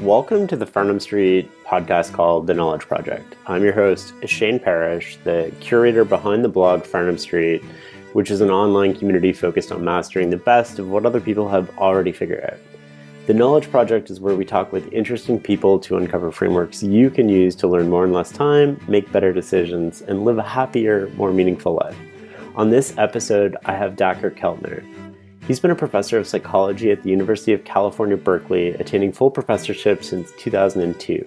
Welcome to the Farnham Street podcast called The Knowledge Project. I'm your host, Shane Parrish, the curator behind the blog Farnham Street, which is an online community focused on mastering the best of what other people have already figured out. The Knowledge Project is where we talk with interesting people to uncover frameworks you can use to learn more in less time, make better decisions, and live a happier, more meaningful life. On this episode, I have Dacher Keltner. He's been a professor of psychology at the University of California, Berkeley, attaining full professorship since 2002.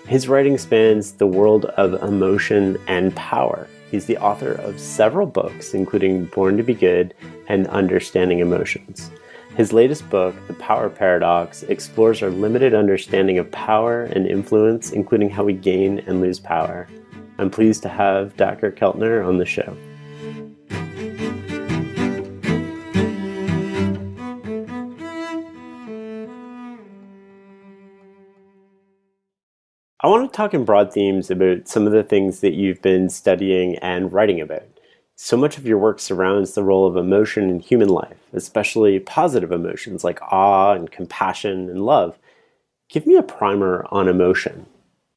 His writing spans the world of emotion and power. He's the author of several books, including Born to be Good and Understanding Emotions. His latest book, The Power Paradox, explores our limited understanding of power and influence, including how we gain and lose power. I'm pleased to have Dacher Keltner on the show. I want to talk in broad themes about some of the things that you've been studying and writing about. So much of your work surrounds the role of emotion in human life, especially positive emotions like awe and compassion and love. Give me a primer on emotion.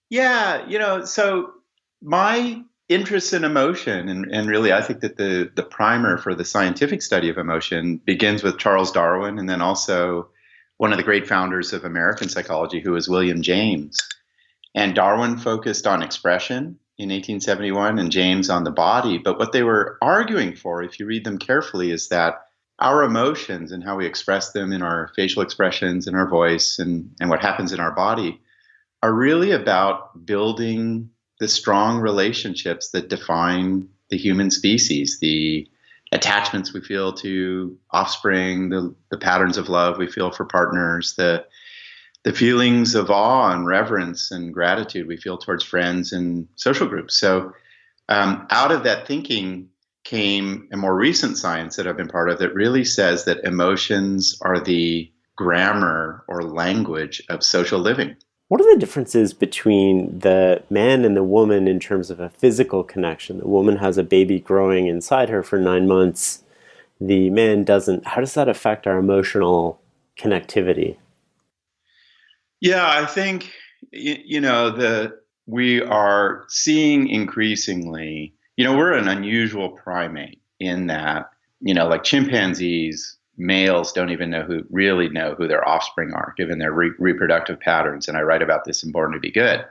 Yeah, so my interest in emotion, and really I think that the primer for the scientific study of emotion begins with Charles Darwin, and then also one of the great founders of American psychology, who was William James. And Darwin focused on expression in 1871 and James on the body. But what they were arguing for, if you read them carefully, is that our emotions and how we express them in our facial expressions, in our voice, and what happens in our body are really about building the strong relationships that define the human species, the attachments we feel to offspring, the patterns of love we feel for partners, the feelings of awe and reverence and gratitude we feel towards friends and social groups. So out of that thinking came a more recent science that I've been part of that really says that emotions are the grammar or language of social living. What are the differences between the man and the woman in terms of a physical connection? The woman has a baby growing inside her for 9 months. The man doesn't. How does that affect our emotional connectivity? Yeah, I think, we are seeing increasingly, we're an unusual primate in that, like chimpanzees, males don't even really know who their offspring are, given their reproductive patterns. And I write about this in Born to be Good.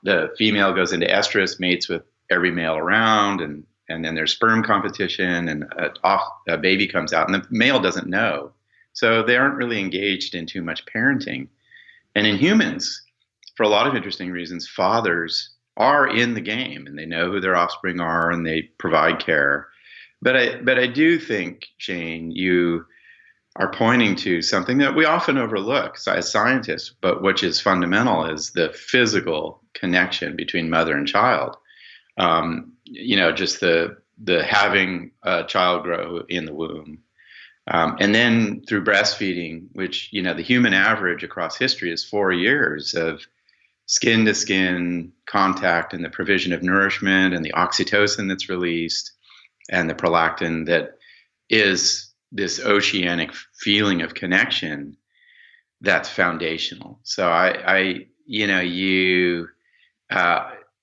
The female goes into estrus, mates with every male around, and then there's sperm competition, and a baby comes out, and the male doesn't know. So they aren't really engaged in too much parenting. And in humans, for a lot of interesting reasons, fathers are in the game and they know who their offspring are and they provide care. But I do think, Shane, you are pointing to something that we often overlook as scientists, but which is fundamental, is the physical connection between mother and child. Just the having a child grow in the womb. And then through breastfeeding, which, the human average across history is 4 years of skin to skin contact and the provision of nourishment and the oxytocin that's released and the prolactin that is this oceanic feeling of connection that's foundational. So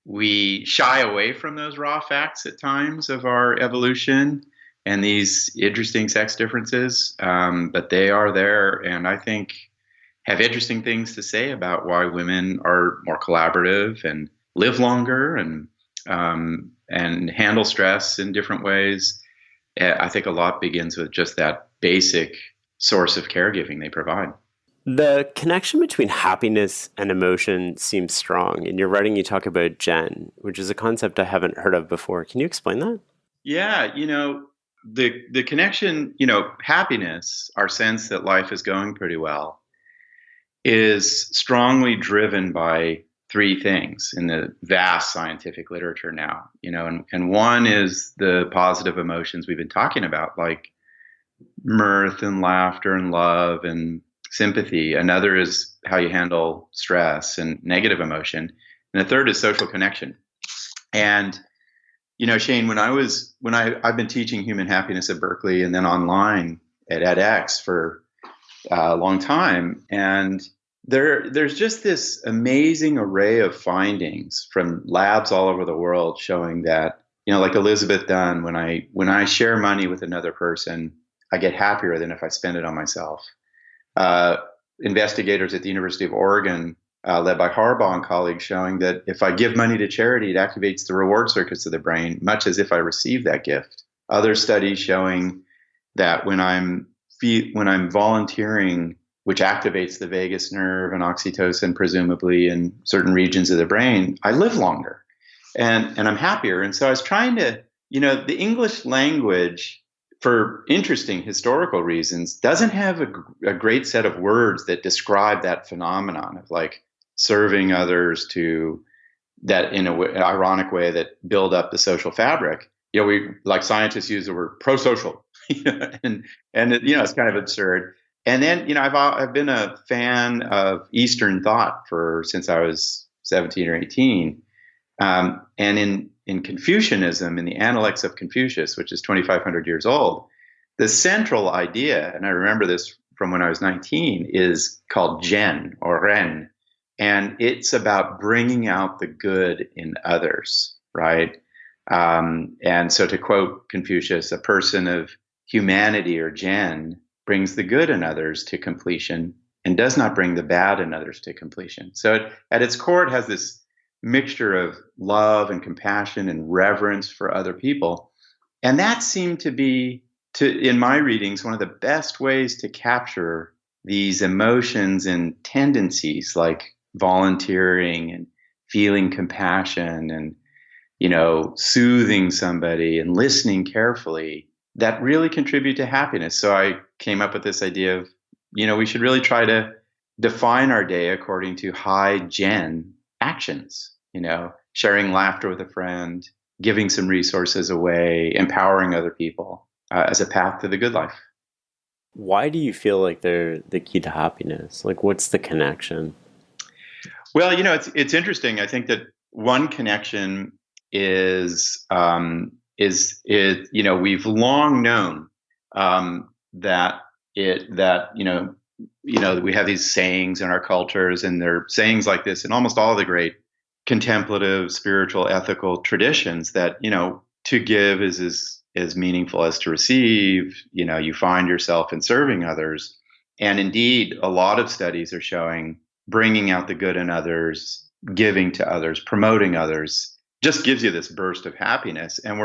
we shy away from those raw facts at times of our evolution and these interesting sex differences, but they are there, and I think have interesting things to say about why women are more collaborative and live longer and handle stress in different ways. I think a lot begins with just that basic source of caregiving they provide. The connection between happiness and emotion seems strong. In your writing, you talk about Jen, which is a concept I haven't heard of before. Can you explain that? Yeah, the connection, happiness, our sense that life is going pretty well, is strongly driven by three things in the vast scientific literature now, and one is the positive emotions we've been talking about, like mirth and laughter and love and sympathy. Another is how you handle stress and negative emotion. And the third is social connection. And Shane, I've been teaching human happiness at Berkeley and then online at edX for a long time. And there's just this amazing array of findings from labs all over the world showing that, like Elizabeth Dunn, when I share money with another person, I get happier than if I spend it on myself. Investigators at the University of Oregon, led by Harbaugh and colleagues, showing that if I give money to charity, it activates the reward circuits of the brain, much as if I receive that gift. Other studies showing that when I'm volunteering, which activates the vagus nerve and oxytocin, presumably in certain regions of the brain, I live longer and I'm happier. And so I was trying to, the English language, for interesting historical reasons, doesn't have a great set of words that describe that phenomenon of like serving others to that in ironic way that build up the social fabric. We, like scientists, use the word pro-social, and it's kind of absurd. And then, I've been a fan of Eastern thought since I was 17 or 18. And in Confucianism, in the Analects of Confucius, which is 2,500 years old, the central idea, and I remember this from when I was 19, is called Zhen or Ren. And it's about bringing out the good in others, right? And so to quote Confucius, a person of humanity or Zhen brings the good in others to completion and does not bring the bad in others to completion. So at its core, it has this mixture of love and compassion and reverence for other people. And that seemed to be, in my readings, one of the best ways to capture these emotions and tendencies like volunteering and feeling compassion and, soothing somebody and listening carefully that really contribute to happiness. So I came up with this idea of, we should really try to define our day according to high Zhen actions, sharing laughter with a friend, giving some resources away, empowering other people as a path to the good life. Why do you feel like they're the key to happiness? Like, what's the connection? Well, it's interesting. I think that one connection is we've long known that we have these sayings in our cultures, and there are sayings like this in almost all of the great contemplative, spiritual, ethical traditions that, to give is as meaningful as to receive. You find yourself in serving others. And indeed, a lot of studies are showing bringing out the good in others, giving to others, promoting others, just gives you this burst of happiness. And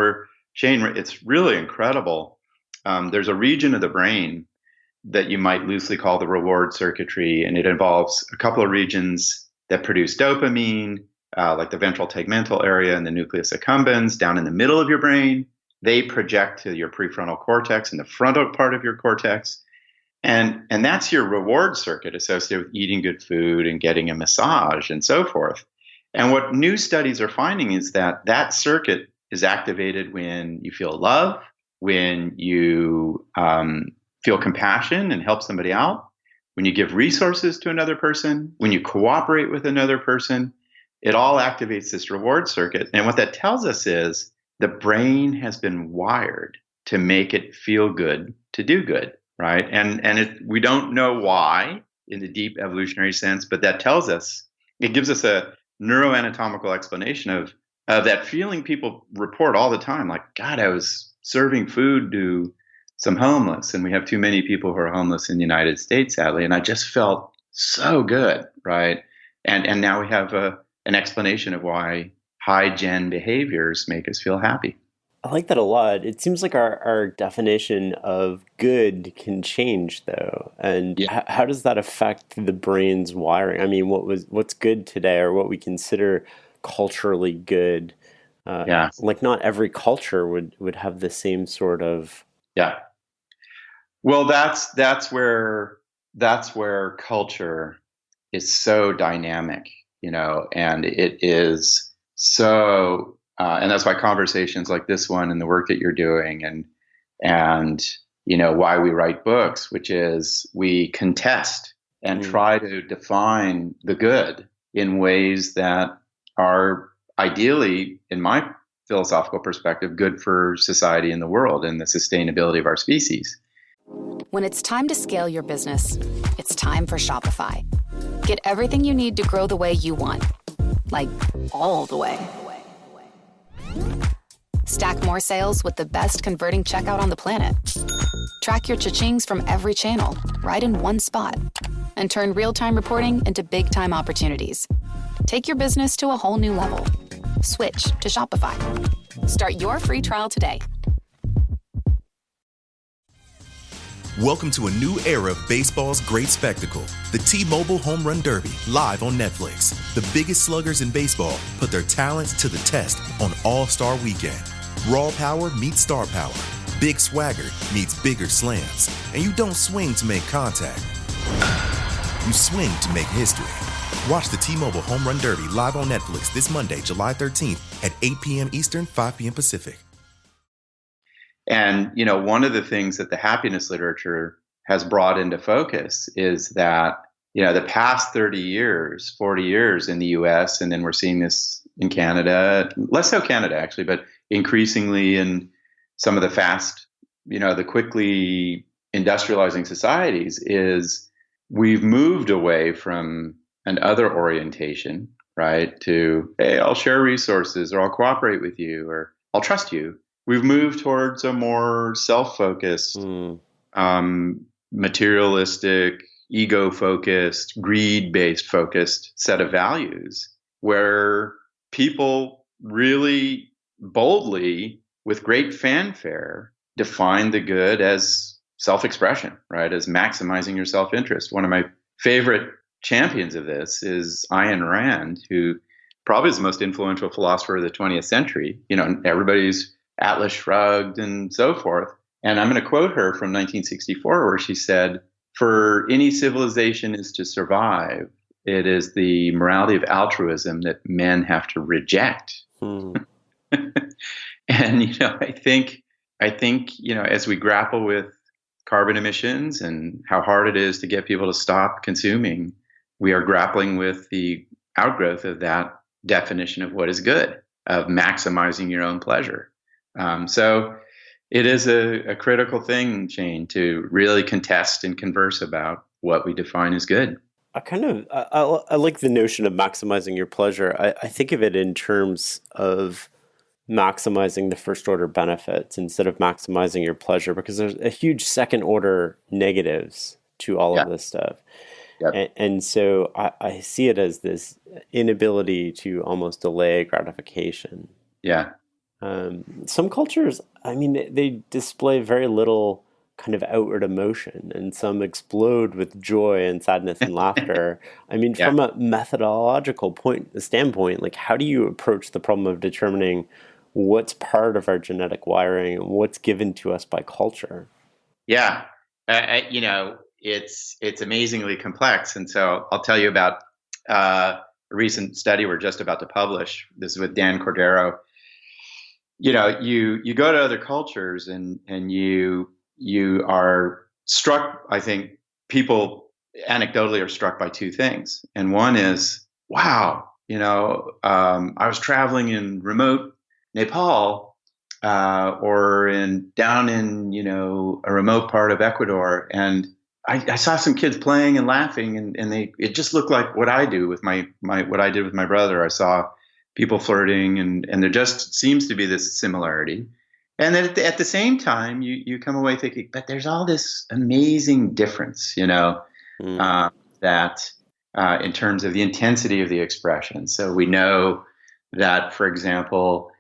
Shane, it's really incredible. There's a region of the brain that you might loosely call the reward circuitry, and it involves a couple of regions that produce dopamine, like the ventral tegmental area and the nucleus accumbens down in the middle of your brain. They project to your prefrontal cortex and the frontal part of your cortex. And that's your reward circuit associated with eating good food and getting a massage and so forth. And what new studies are finding is that circuit is activated when you feel love, when you feel compassion and help somebody out, when you give resources to another person, when you cooperate with another person. It all activates this reward circuit. And what that tells us is the brain has been wired to make it feel good, to do good, right? And we don't know why in the deep evolutionary sense, but that tells us, it gives us a neuroanatomical explanation of that feeling people report all the time, like, God, I was serving food to some homeless, and we have too many people who are homeless in the United States, sadly, and I just felt so good, right? And now we have an explanation of why high Zhen behaviors make us feel happy. I like that a lot. It seems like our definition of good can change, though. And Yeah. how does that affect the brain's wiring? I mean, what's good today, or what we consider culturally good? Like not every culture would have the same sort of. Yeah. Well, that's where culture is so dynamic, and it is so. And that's why conversations like this one and the work that you're doing and why we write books, which is we contest and try to define the good in ways that are ideally, in my philosophical perspective, good for society and the world and the sustainability of our species. When it's time to scale your business, it's time for Shopify. Get everything you need to grow the way you want. Like, all the way. Stack more sales with the best converting checkout on the planet. Track your cha-chings from every channel, right in one spot. And turn real-time reporting into big-time opportunities. Take your business to a whole new level. Switch to Shopify. Start your free trial today. Welcome to a new era of baseball's great spectacle. The T-Mobile Home Run Derby, live on Netflix. The biggest sluggers in baseball put their talents to the test on All-Star Weekend. Raw power meets star power. Big swagger meets bigger slams. And you don't swing to make contact. You swing to make history. Watch the T-Mobile Home Run Derby live on Netflix this Monday, July 13th at 8 p.m. Eastern, 5 p.m. Pacific. And, one of the things that the happiness literature has brought into focus is that, the past 30 years, 40 years in the US, and then we're seeing this in Canada, less so Canada actually, but increasingly in some of the the quickly industrializing societies, is we've moved away from an other orientation, right? To, hey, I'll share resources, or I'll cooperate with you, or I'll trust you. We've moved towards a more self-focused, materialistic, ego-focused, greed-based focused set of values, where people really boldly, with great fanfare, define the good as self-expression, right? As maximizing your self-interest. One of my favorite champions of this is Ayn Rand, who probably is the most influential philosopher of the 20th century. Everybody's Atlas Shrugged and so forth. And I'm going to quote her from 1964, where she said, "For any civilization is to survive, it is the morality of altruism that men have to reject." And, I think, as we grapple with carbon emissions and how hard it is to get people to stop consuming, we are grappling with the outgrowth of that definition of what is good, of maximizing your own pleasure. So it is a critical thing, Shane, to really contest and converse about what we define as good. I like the notion of maximizing your pleasure. I think of it in terms of maximizing the first order benefits instead of maximizing your pleasure, because there's a huge second order negatives to all of this stuff. Yep. And so I see it as this inability to almost delay gratification. Yeah. Some cultures, they display very little kind of outward emotion, and some explode with joy and sadness and laughter. From a methodological standpoint, like, how do you approach the problem of determining what's part of our genetic wiring and what's given to us by culture? Yeah. It's amazingly complex. And so I'll tell you about a recent study we're just about to publish. This is with Dan Cordero. You go to other cultures and you are struck. I think people anecdotally are struck by two things. And one is, wow, I was traveling in remote Nepal, or down in, a remote part of Ecuador. And I saw some kids playing and laughing, and it just looked like what I do with what I did with my brother. I saw people flirting, and there just seems to be this similarity. And then at the same time, you come away thinking, but there's all this amazing difference, that in terms of the intensity of the expression. So we know that, for example,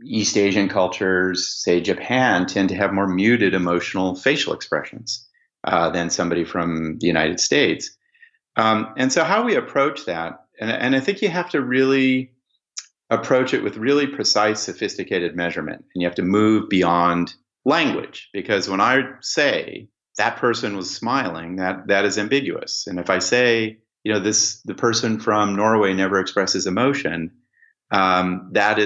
East Asian cultures, say Japan, tend to have more muted emotional facial expressions than somebody from the United States. And so how we approach that, and I think you have to really approach it with really precise, sophisticated measurement. And you have to move beyond language, because when I say that person was smiling, that is ambiguous. And if I say, the person from Norway never expresses emotion, that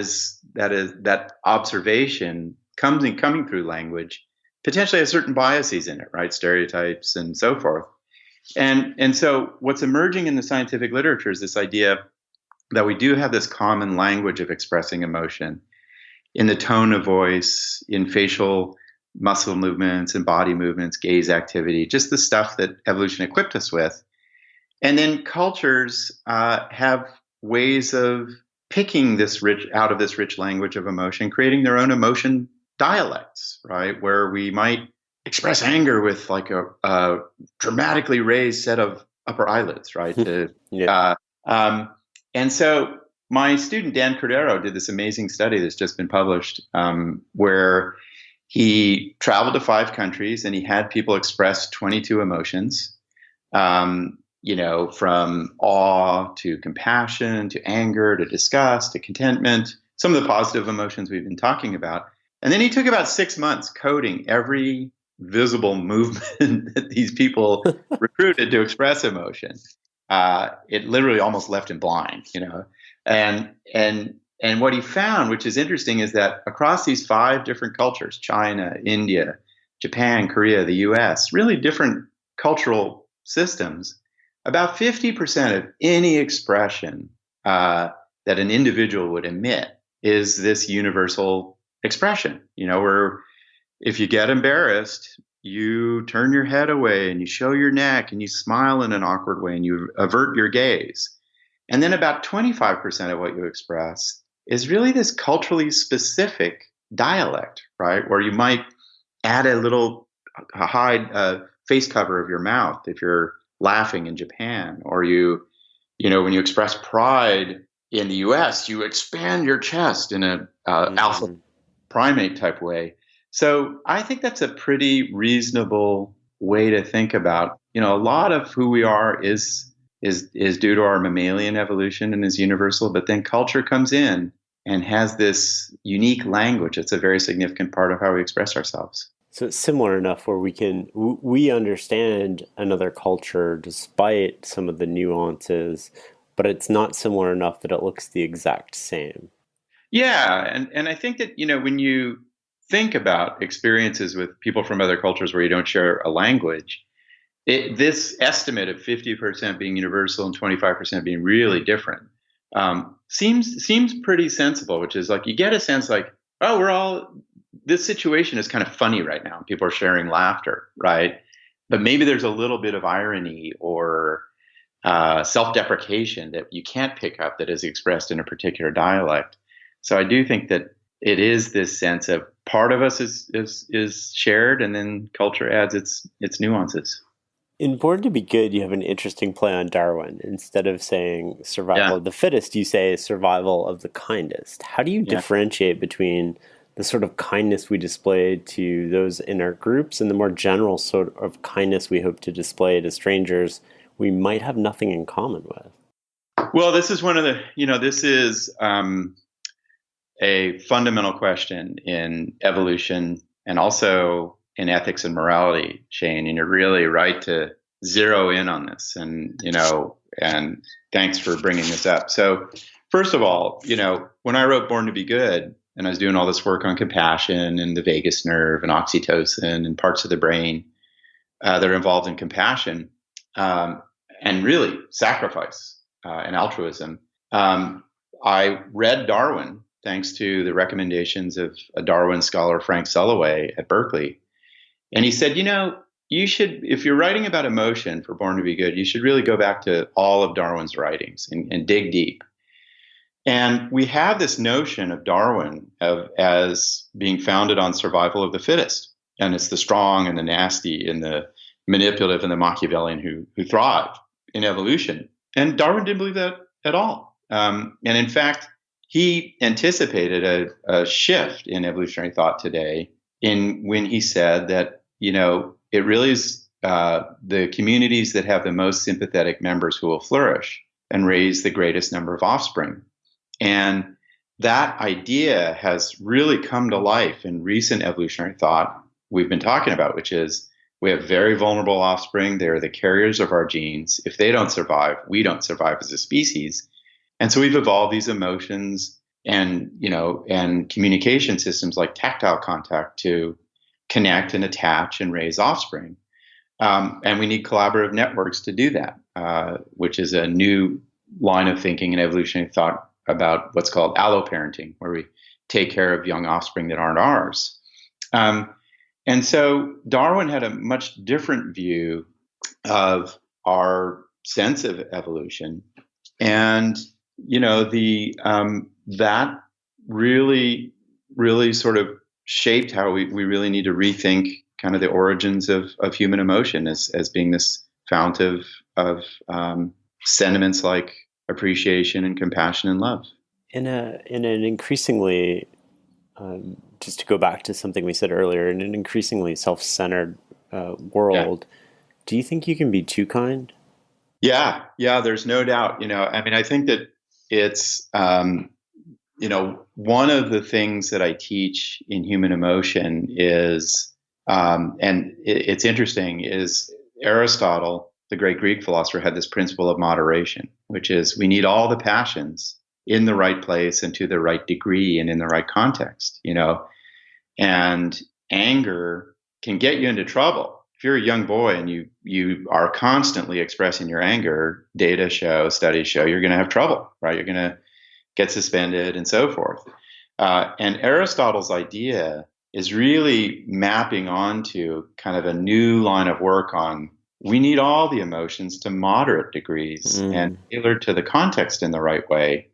observation coming through language potentially has certain biases in it, right? Stereotypes and so forth. And so what's emerging in the scientific literature is this idea that we do have this common language of expressing emotion in the tone of voice, in facial muscle movements and body movements, gaze activity, just the stuff that evolution equipped us with. And then cultures have ways of picking this out of this rich language of emotion, creating their own emotion dialects, right? Where we might express anger with like a dramatically raised set of upper eyelids, right? And so my student Dan Cordero did this amazing study that's just been published, where he traveled to 5 countries and he had people express 22 emotions, from awe to compassion to anger to disgust to contentment, some of the positive emotions we've been talking about. And then he took about 6 months coding every visible movement that these people recruited to express emotion. It literally almost left him blind, And what he found, which is interesting, is that across these 5 different cultures, China, India, Japan, Korea, the US, really different cultural systems, about 50% of any expression that an individual would emit is this universal expression, where if you get embarrassed, you turn your head away and you show your neck and you smile in an awkward way and you avert your gaze. And then about 25% of what you express is really this culturally specific dialect, right? Where you might add a little face cover of your mouth if you're laughing in Japan, or when you express pride in the US, you expand your chest in a alpha primate type way. So I think that's a pretty reasonable way to think about, a lot of who we are is due to our mammalian evolution and is universal, but then culture comes in and has this unique language. It's a very significant part of how we express ourselves. So it's similar enough where we understand another culture despite some of the nuances, but it's not similar enough that it looks the exact same. Yeah, and I think that, when you think about experiences with people from other cultures where you don't share a language, this estimate of 50% being universal and 25% being really different seems pretty sensible, which is like you get a sense like, oh, this situation is kind of funny right now. People are sharing laughter, right? But maybe there's a little bit of irony or self-deprecation that you can't pick up that is expressed in a particular dialect. So I do think that it is this sense of part of us is shared, and then culture adds its nuances. In Born to be Good, you have an interesting play on Darwin. Instead of saying survival of the fittest, you say survival of the kindest. How do you differentiate between the sort of kindness we display to those in our groups and the more general sort of kindness we hope to display to strangers we might have nothing in common with? Well, this is one of the, this is a fundamental question in evolution and also in ethics and morality, Shane, and you're really right to zero in on this. And, and thanks for bringing this up. So first of all, when I wrote Born to be Good, and I was doing all this work on compassion and the vagus nerve and oxytocin and parts of the brain that are involved in compassion and really sacrifice and altruism, I read Darwin thanks to the recommendations of a Darwin scholar, Frank Sulloway at Berkeley. And he said, you should, if you're writing about emotion for Born to be Good, you should really go back to all of Darwin's writings and dig deep. And we have this notion of Darwin as being founded on survival of the fittest. And it's the strong and the nasty and the manipulative and the Machiavellian who thrive in evolution. And Darwin didn't believe that at all. And in fact, he anticipated a shift in evolutionary thought today when he said that, it really is the communities that have the most sympathetic members who will flourish and raise the greatest number of offspring. And that idea has really come to life in recent evolutionary thought we've been talking about, which is we have very vulnerable offspring. They're the carriers of our genes. If they don't survive, we don't survive as a species. And so we've evolved these emotions and communication systems like tactile contact to connect and attach and raise offspring. And we need collaborative networks to do that, which is a new line of thinking in evolutionary thought about what's called alloparenting, where we take care of young offspring that aren't ours. And so Darwin had a much different view of our sense of evolution. And, that really sort of shaped how we really need to rethink kind of the origins of human emotion as being this fount of sentiments like appreciation and compassion and love. In an increasingly, just to go back to something we said earlier, in an increasingly self-centered world, do you think you can be too kind? Yeah, there's no doubt. I think that it's, one of the things that I teach in human emotion is, and it's interesting, is Aristotle, the great Greek philosopher, had this principle of moderation, which is we need all the passions in the right place and to the right degree and in the right context, and anger can get you into trouble. If you're a young boy and you are constantly expressing your anger, studies show you're going to have trouble, right? You're going to get suspended and so forth. And Aristotle's idea is really mapping onto kind of a new line of work on we need all the emotions to moderate degrees and tailored to the context in the right way.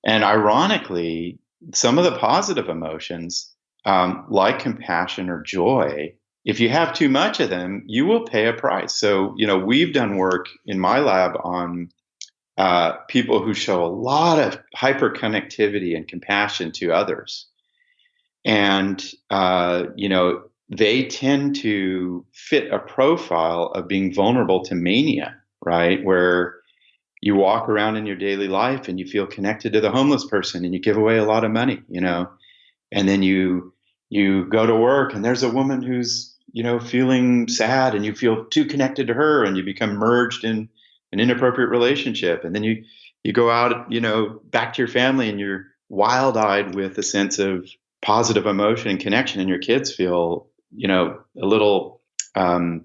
And ironically, some of the positive emotions, like compassion or joy, if you have too much of them, you will pay a price. So, we've done work in my lab on people who show a lot of hyperconnectivity and compassion to others. And, they tend to fit a profile of being vulnerable to mania, right? Where you walk around in your daily life and you feel connected to the homeless person and you give away a lot of money, and then you go to work and there's a woman who's, feeling sad and you feel too connected to her and you become merged in an inappropriate relationship. And then you go out, back to your family and you're wild-eyed with a sense of positive emotion and connection, and your kids feel, a little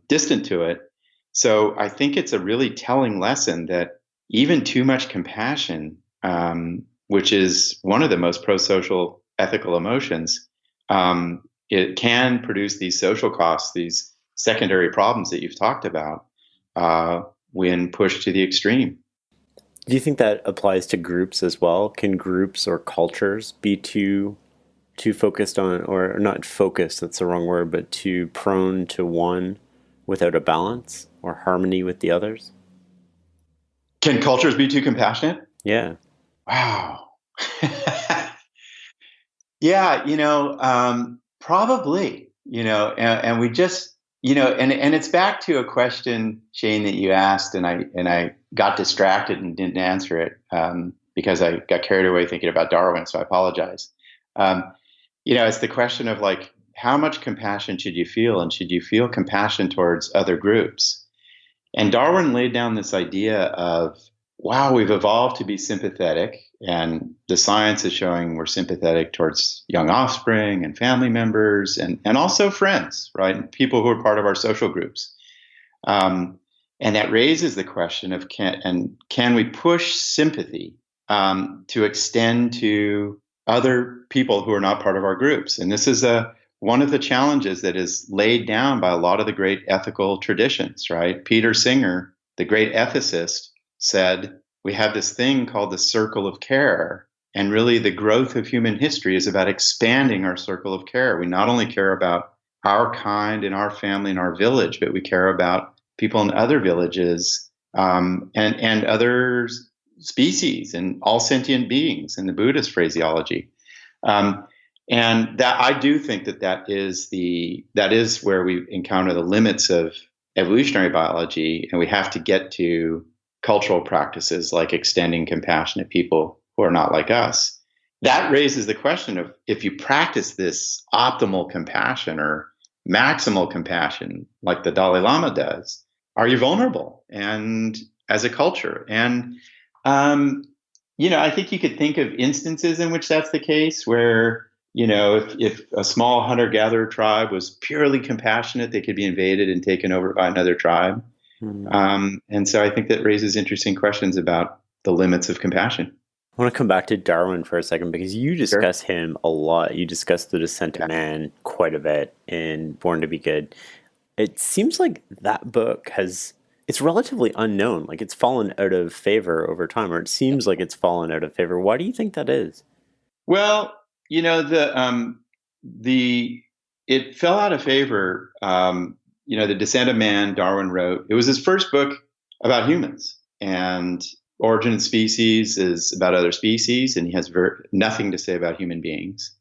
distant to it. So I think it's a really telling lesson that even too much compassion, which is one of the most pro-social ethical emotions, it can produce these social costs, these secondary problems that you've talked about, when pushed to the extreme. Do you think that applies to groups as well? Can groups or cultures be too focused on, or not focused, that's the wrong word, but too prone to one without a balance or harmony with the others? Can cultures be too compassionate? Yeah. Wow. Yeah, probably, and we just, and it's back to a question, Shane, that you asked, and I got distracted and didn't answer it because I got carried away thinking about Darwin, so I apologize. It's the question of like, how much compassion should you feel, and should you feel compassion towards other groups? And Darwin laid down this idea of, wow, we've evolved to be sympathetic, and the science is showing we're sympathetic towards young offspring and family members and also friends, right? And people who are part of our social groups. And that raises the question of can we push sympathy to extend to other people who are not part of our groups? And this is one of the challenges that is laid down by a lot of the great ethical traditions, right? Peter Singer, the great ethicist, said, we have this thing called the circle of care. And really the growth of human history is about expanding our circle of care. We not only care about our kind and our family and our village, but we care about people in other villages and other species and all sentient beings in the Buddhist phraseology. And that I do think that is where we encounter the limits of evolutionary biology, and we have to get to cultural practices like extending compassion to people who are not like us. That raises the question of, if you practice this optimal compassion or maximal compassion like the Dalai Lama does, are you vulnerable and as a culture? And I think you could think of instances in which that's the case, where if a small hunter-gatherer tribe was purely compassionate, they could be invaded and taken over by another tribe. And so I think that raises interesting questions about the limits of compassion. I want to come back to Darwin for a second, because you discuss him a lot. You discuss the descent of man quite a bit in Born to Be Good. It seems like that book has it's relatively unknown. Like it's fallen out of favor over time, or it seems like it's fallen out of favor. Why do you think that is? Well, the it fell out of favor. The Descent of Man, Darwin wrote. It was his first book about humans, and Origin of Species is about other species, and he has nothing to say about human beings.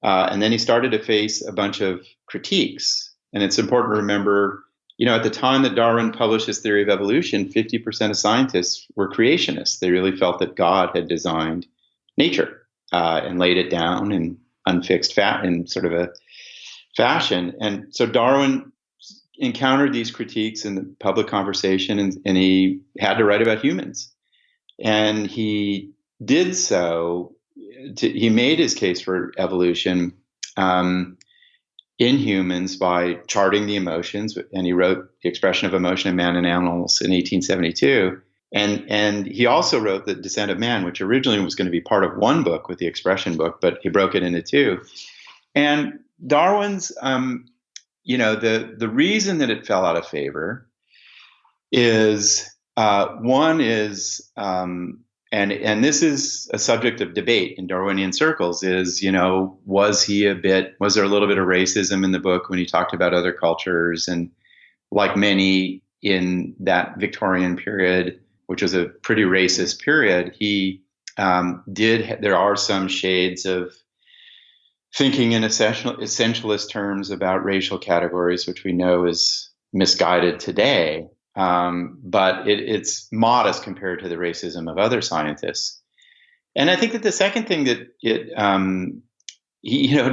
And then he started to face a bunch of critiques. And it's important to remember, at the time that Darwin published his theory of evolution, 50% of scientists were creationists. They really felt that God had designed nature and laid it down in unfixed in sort of a fashion. And so Darwin encountered these critiques in the public conversation, and he had to write about humans. And he did so. He made his case for evolution in humans by charting the emotions, and he wrote The Expression of Emotion in Man and Animals in 1872. And he also wrote The Descent of Man, which originally was going to be part of one book with the Expression book, but he broke it into two. And Darwin's, the reason that it fell out of favor is one is, and this is a subject of debate in Darwinian circles, is, was there a little bit of racism in the book when he talked about other cultures? And like many in that Victorian period, which was a pretty racist period, there are some shades of thinking in essentialist terms about racial categories, which we know is misguided today. But it's modest compared to the racism of other scientists. And I think that the second thing that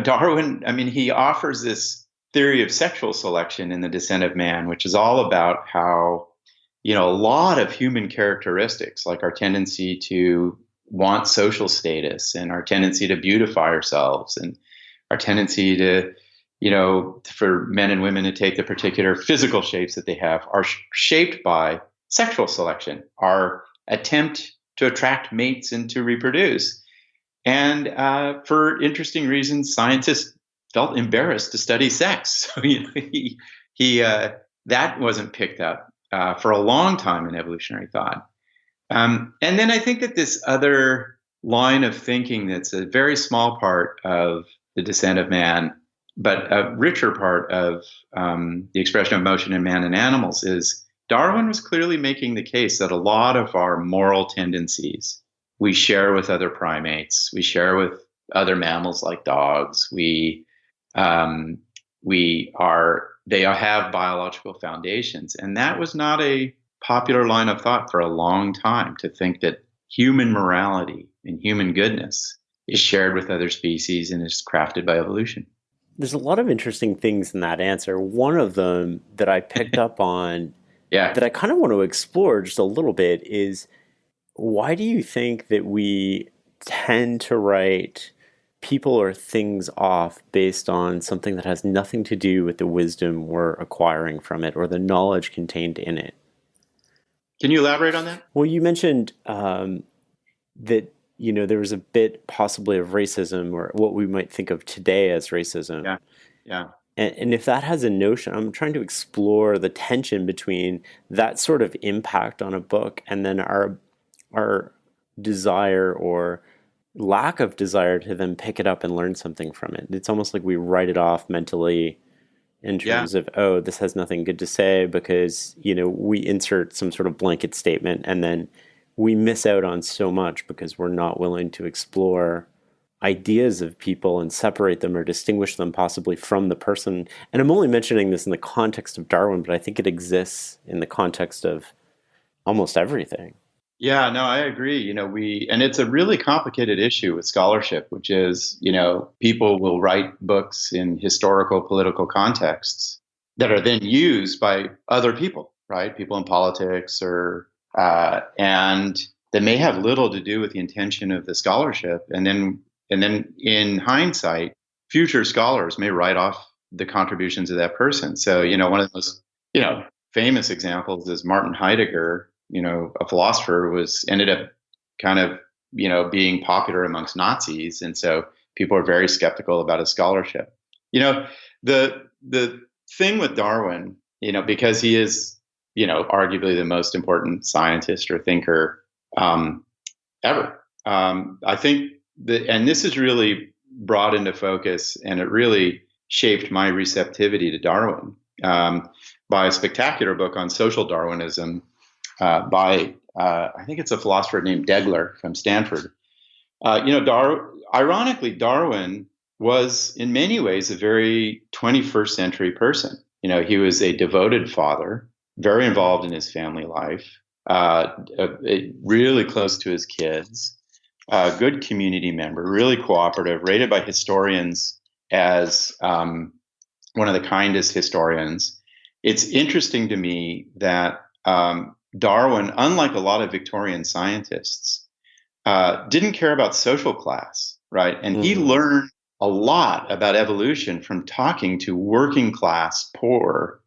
Darwin, he offers this theory of sexual selection in The Descent of Man, which is all about how, a lot of human characteristics, like our tendency to want social status and our tendency to beautify ourselves and our tendency to, for men and women to take the particular physical shapes that they have, are shaped by sexual selection, our attempt to attract mates and to reproduce. And for interesting reasons, scientists felt embarrassed to study sex. So that wasn't picked up for a long time in evolutionary thought. And then I think that this other line of thinking that's a very small part of The Descent of Man, but a richer part of The Expression of Emotion in Man and Animals, is Darwin was clearly making the case that a lot of our moral tendencies we share with other primates, we share with other mammals like dogs. They have biological foundations, and that was not a popular line of thought for a long time, to think that human morality and human goodness is shared with other species and is crafted by evolution. There's a lot of interesting things in that answer. One of them that I picked up on that I kind of want to explore just a little bit is, why do you think that we tend to write people or things off based on something that has nothing to do with the wisdom we're acquiring from it or the knowledge contained in it? Can you elaborate on that? Well, you mentioned that there was a bit possibly of racism, or what we might think of today as racism. Yeah. And if that has a notion, I'm trying to explore the tension between that sort of impact on a book and then our desire or lack of desire to then pick it up and learn something from it. It's almost like we write it off mentally in terms of, oh, this has nothing good to say, because, we insert some sort of blanket statement, and then we miss out on so much because we're not willing to explore ideas of people and separate them or distinguish them possibly from the person. And I'm only mentioning this in the context of Darwin, but I think it exists in the context of almost everything. Yeah, no, I agree. And it's a really complicated issue with scholarship, which is, people will write books in historical, political contexts that are then used by other people, right? People in politics and that may have little to do with the intention of the scholarship. And then in hindsight, future scholars may write off the contributions of that person. So, one of the most, famous examples is Martin Heidegger, a philosopher, ended up kind of, being popular amongst Nazis. And so people are very skeptical about his scholarship. The thing with Darwin, because he is arguably the most important scientist or thinker ever. I think and this is really brought into focus, and it really shaped my receptivity to Darwin by a spectacular book on social Darwinism by I think it's a philosopher named Dacher from Stanford. Ironically, Darwin was in many ways a very 21st century person. He was a devoted father, very involved in his family life, really close to his kids, a good community member, really cooperative, rated by historians as one of the kindest historians. It's interesting to me that Darwin, unlike a lot of Victorian scientists, didn't care about social class, right? And he learned a lot about evolution from talking to working class, poor,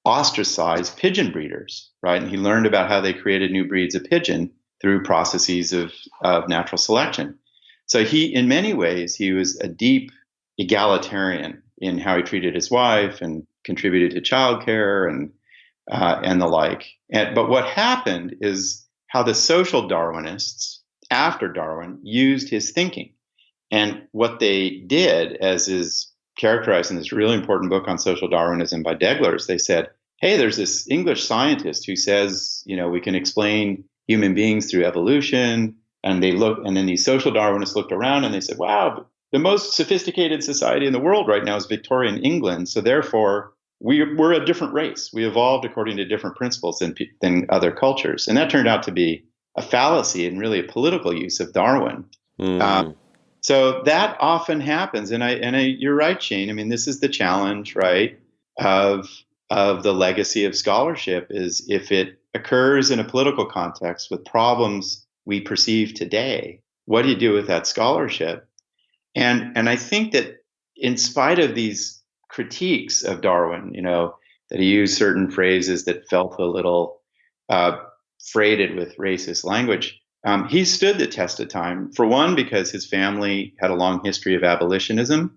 ostracized pigeon breeders, right? And he learned about how they created new breeds of pigeon through processes of natural selection. So in many ways, he was a deep egalitarian in how he treated his wife and contributed to childcare and the like. But what happened is how the social Darwinists after Darwin used his thinking. And what they did, as is characterized in this really important book on social Darwinism by Dacher, is they said, hey, there's this English scientist who says, we can explain human beings through evolution. And then these social Darwinists looked around and they said, wow, the most sophisticated society in the world right now is Victorian England. So therefore, we're a different race. We evolved according to different principles than other cultures. And that turned out to be a fallacy and really a political use of Darwin. So that often happens. And you're right, Shane. I mean, this is the challenge, right, of the legacy of scholarship is if it occurs in a political context with problems we perceive today, what do you do with that scholarship? And I think that in spite of these critiques of Darwin, that he used certain phrases that felt a little freighted with racist language, he stood the test of time, for one, because his family had a long history of abolitionism,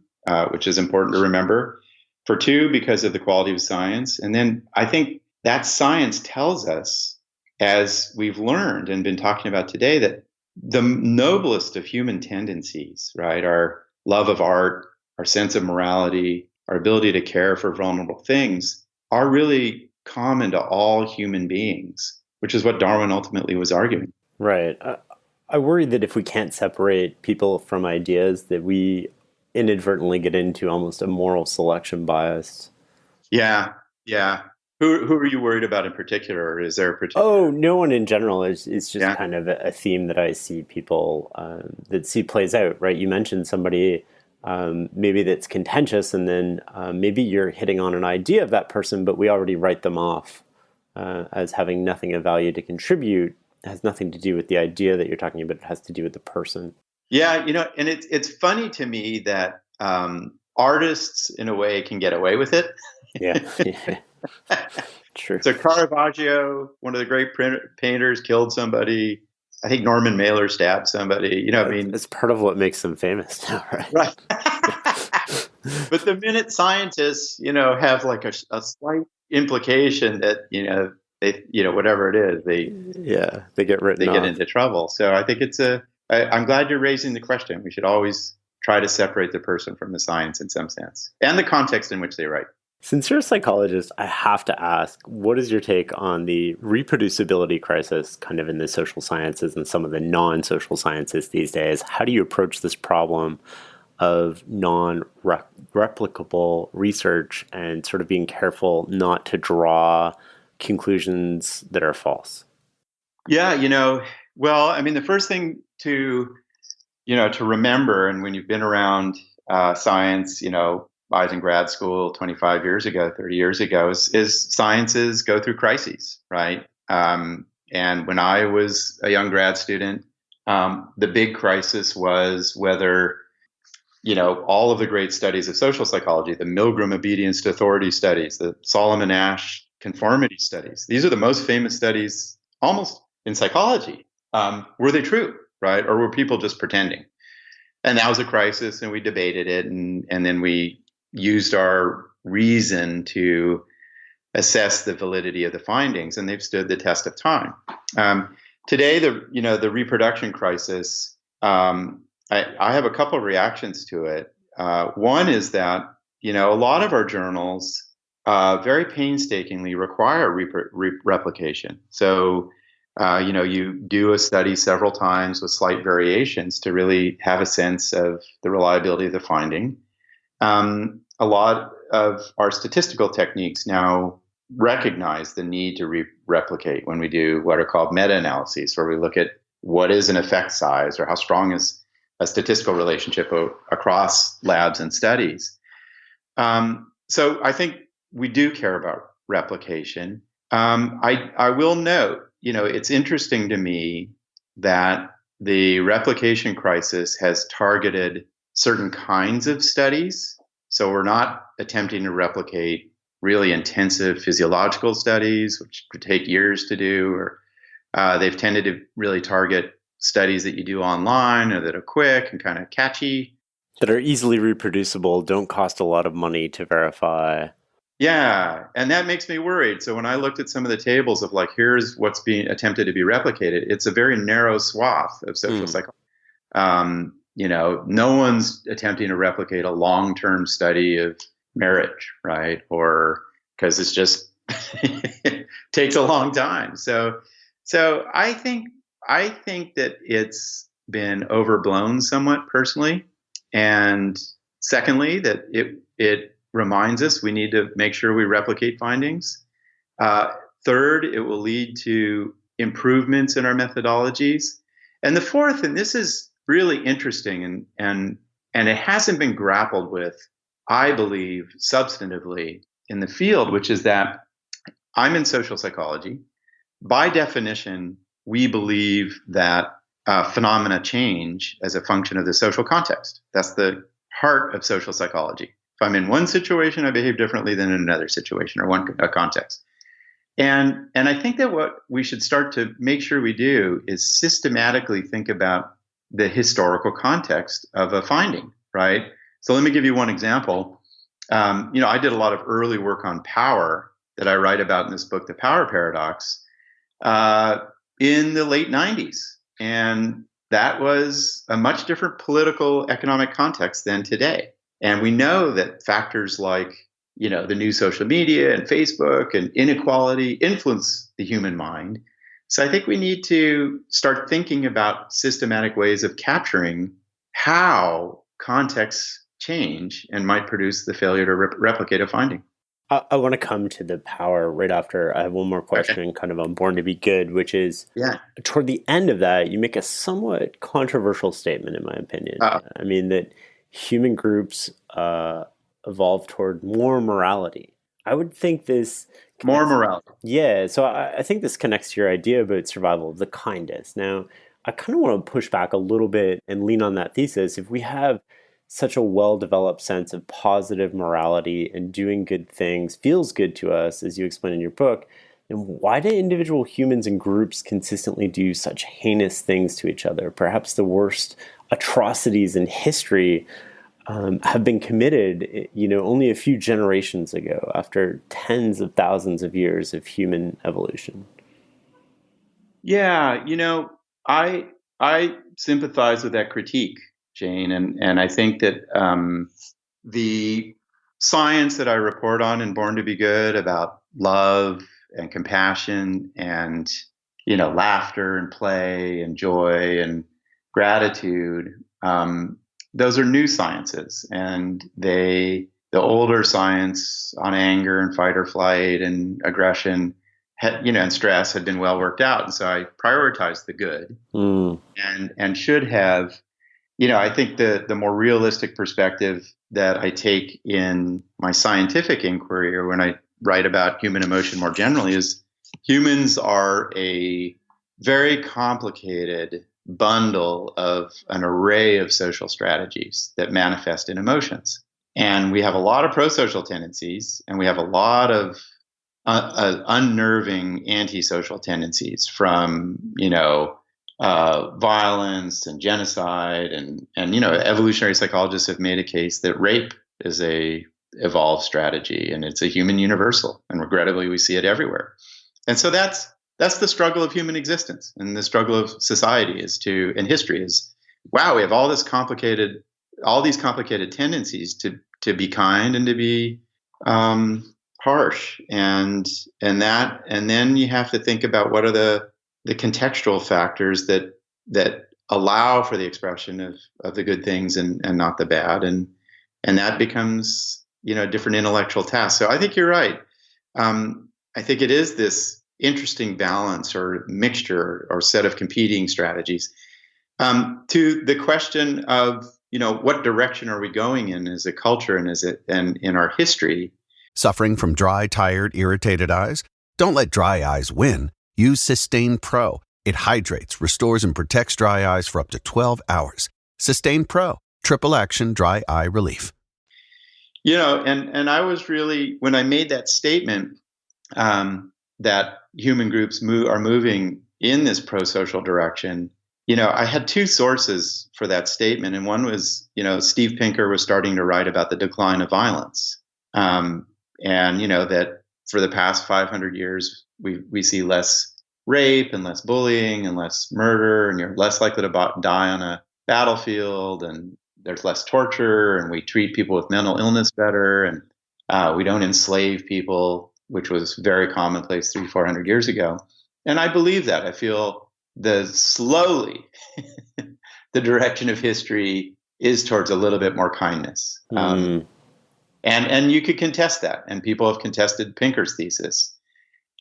which is important to remember. For two, because of the quality of science. And then I think that science tells us, as we've learned and been talking about today, that the noblest of human tendencies, right, our love of art, our sense of morality, our ability to care for vulnerable things, are really common to all human beings, which is what Darwin ultimately was arguing. Right. I worry that if we can't separate people from ideas, that we inadvertently get into almost a moral selection bias. Yeah. Who are you worried about in particular? Or is there a particular? Oh, no one in general. It's just kind of a theme that I see people that see plays out, right? You mentioned somebody maybe that's contentious, and then maybe you're hitting on an idea of that person, but we already write them off as having nothing of value to contribute. It has nothing to do with the idea that you're talking about. It has to do with the person. Yeah, and it's funny to me that artists, in a way, can get away with it. Yeah. True. So Caravaggio, one of the great painters, killed somebody. I think Norman Mailer stabbed somebody. It's part of what makes them famous now, right? Right. But the minute scientists, have like a slight implication that, they, whatever it is, they get written off. Get into trouble. So I think I'm glad you're raising the question. We should always try to separate the person from the science in some sense, and the context in which they write. Since you're a psychologist, I have to ask, what is your take on the reproducibility crisis kind of in the social sciences and some of the non-social sciences these days? How do you approach this problem of non-replicable research and sort of being careful not to draw conclusions that are false? Yeah, well, I mean, the first thing to remember, and when you've been around science, I was in grad school 25 years ago, 30 years ago, is sciences go through crises, right? And when I was a young grad student, the big crisis was whether, all of the great studies of social psychology, the Milgram obedience to authority studies, the Solomon Asch conformity studies, these are the most famous studies almost in psychology. Were they true, right? Or were people just pretending? And that was a crisis, and we debated it, and then we used our reason to assess the validity of the findings, and they've stood the test of time. Today, the reproduction crisis, I have a couple of reactions to it. One is that, a lot of our journals very painstakingly require replication. So, you do a study several times with slight variations to really have a sense of the reliability of the finding. A lot of our statistical techniques now recognize the need to replicate when we do what are called meta-analyses, where we look at what is an effect size or how strong is a statistical relationship across labs and studies. So I think we do care about replication. I will note, it's interesting to me that the replication crisis has targeted certain kinds of studies. So we're not attempting to replicate really intensive physiological studies, which could take years to do, or they've tended to really target studies that you do online or that are quick and kind of catchy. That are easily reproducible, don't cost a lot of money to verify. Yeah, and that makes me worried. So when I looked at some of the tables of here's what's being attempted to be replicated, it's a very narrow swath of social psychology. No one's attempting to replicate a long-term study of marriage, right? Or because it's just takes a long time. So I think that it's been overblown somewhat personally, and secondly, that it reminds us we need to make sure we replicate findings. Third, it will lead to improvements in our methodologies, and the fourth, and this is really interesting, and it hasn't been grappled with, I believe, substantively in the field, which is that I'm in social psychology. By definition, we believe that phenomena change as a function of the social context. That's the heart of social psychology. If I'm in one situation, I behave differently than in another situation or a context. And I think that what we should start to make sure we do is systematically think about the historical context of a finding, right? So let me give you one example. I did a lot of early work on power that I write about in this book, The Power Paradox, in the late 90s. And that was a much different political economic context than today. And we know that factors like, the new social media and Facebook and inequality influence the human mind. So I think we need to start thinking about systematic ways of capturing how contexts change and might produce the failure to replicate a finding. I want to come to the power right after. I have one more question kind of on Born to be Good, which is toward the end of that, you make a somewhat controversial statement, in my opinion. I mean, that human groups evolve toward more morality. I would think this... More morality. Yeah, so I think this connects to your idea about survival of the kindest. Now, I kind of want to push back a little bit and lean on that thesis. If we have such a well-developed sense of positive morality and doing good things feels good to us, as you explain in your book, then why do individual humans and groups consistently do such heinous things to each other? Perhaps the worst atrocities in history have been committed, only a few generations ago, after tens of thousands of years of human evolution. Yeah, I sympathize with that critique, Jane, and I think that the science that I report on in Born to be Good about love and compassion and laughter and play and joy and gratitude, those are new sciences, and the older science on anger and fight or flight and aggression and stress had been well worked out. And so I prioritized the good and should have, I think the more realistic perspective that I take in my scientific inquiry, or when I write about human emotion more generally, is humans are a very complicated bundle of an array of social strategies that manifest in emotions. And we have a lot of pro-social tendencies, and we have a lot of unnerving antisocial tendencies, from violence and genocide, and evolutionary psychologists have made a case that rape is a evolved strategy, and it's a human universal, and regrettably we see it everywhere. And so that's the struggle of human existence, and the struggle of society and history is, wow, we have all these complicated tendencies to be kind and to be harsh, and then you have to think about what are the contextual factors that allow for the expression of the good things and not the bad, and that becomes a different intellectual task. So I think you're right. I think it is this interesting balance or mixture or set of competing strategies. To the question of what direction are we going in as a culture and in our history. Suffering from dry, tired, irritated eyes? Don't let dry eyes win. Use Sustain Pro. It hydrates, restores, and protects dry eyes for up to 12 hours. Sustain Pro. Triple action dry eye relief. And I was really, when I made that statement that human groups are moving in this pro-social direction, I had two sources for that statement. And one was, Steve Pinker was starting to write about the decline of violence. And that for the past 500 years, we see less rape and less bullying and less murder, and you're less likely to die on a battlefield, and there's less torture, and we treat people with mental illness better, and we don't enslave people, which was very commonplace 300-400 years ago. And I believe that. I feel slowly the direction of history is towards a little bit more kindness. And you could contest that, and people have contested Pinker's thesis.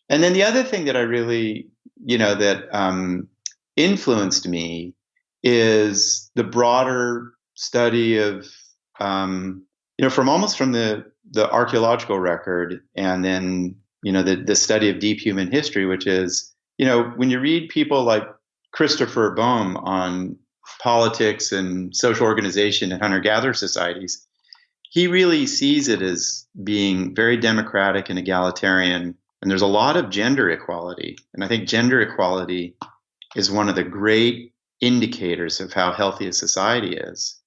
And then the other thing that I really, that influenced me is the broader study of, from the archaeological record, and then, the study of deep human history, which is, when you read people like Christopher Boehm on politics and social organization in hunter-gatherer societies, he really sees it as being very democratic and egalitarian. And there's a lot of gender equality. And I think gender equality is one of the great indicators of how healthy a society is.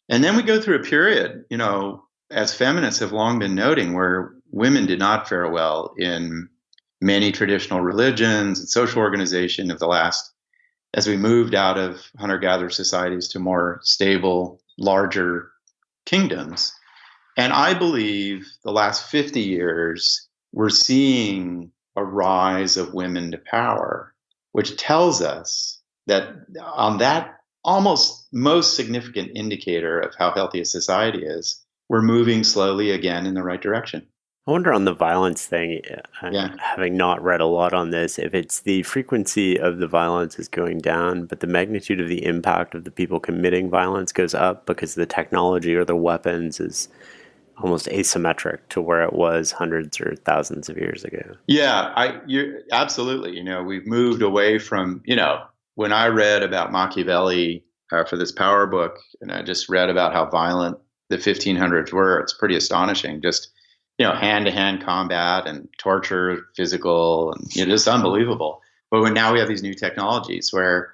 And then we go through a period, as feminists have long been noting, where women did not fare well in many traditional religions and social organization of the last, as we moved out of hunter-gatherer societies to more stable, larger kingdoms. And I believe the last 50 years, we're seeing a rise of women to power, which tells us that on that almost most significant indicator of how healthy a society is, we're moving slowly again in the right direction. I wonder on the violence thing, having not read a lot on this, if it's the frequency of the violence is going down, but the magnitude of the impact of the people committing violence goes up because the technology or the weapons is almost asymmetric to where it was hundreds or thousands of years ago. Yeah, you're absolutely. We've moved away from, when I read about Machiavelli for this power book, and I just read about how violent the 1500s were, it's pretty astonishing. Just, hand-to-hand combat and torture, physical, and just unbelievable. But now we have these new technologies where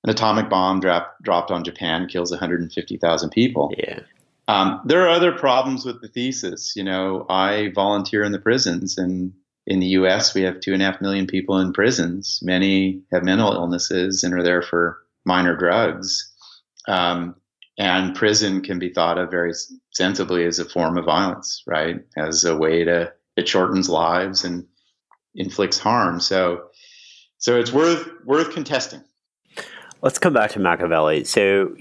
an atomic bomb dropped on Japan kills 150,000 people. Yeah. There are other problems with the thesis. I volunteer in the prisons, and in the U.S. we have 2.5 million people in prisons. Many have mental illnesses and are there for minor drugs. And prison can be thought of very sensibly as a form of violence, right? As a way it shortens lives and inflicts harm. So it's worth contesting. Let's come back to Machiavelli. So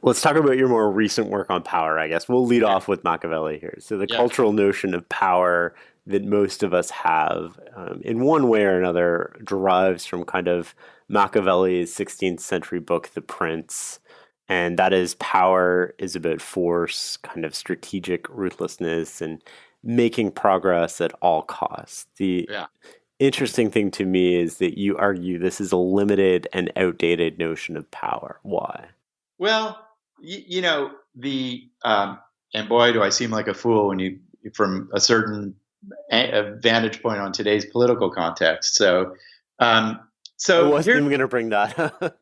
let's talk about your more recent work on power, I guess. We'll lead off with Machiavelli here. So the cultural notion of power that most of us have, in one way or another, derives from kind of Machiavelli's 16th century book, The Prince. And that is power is about force, kind of strategic ruthlessness, and making progress at all costs. The interesting thing to me is that you argue this is a limited and outdated notion of power. Why? Well, and boy, do I seem like a fool when you, from a certain vantage point on today's political context. So I wasn't even going to bring that up.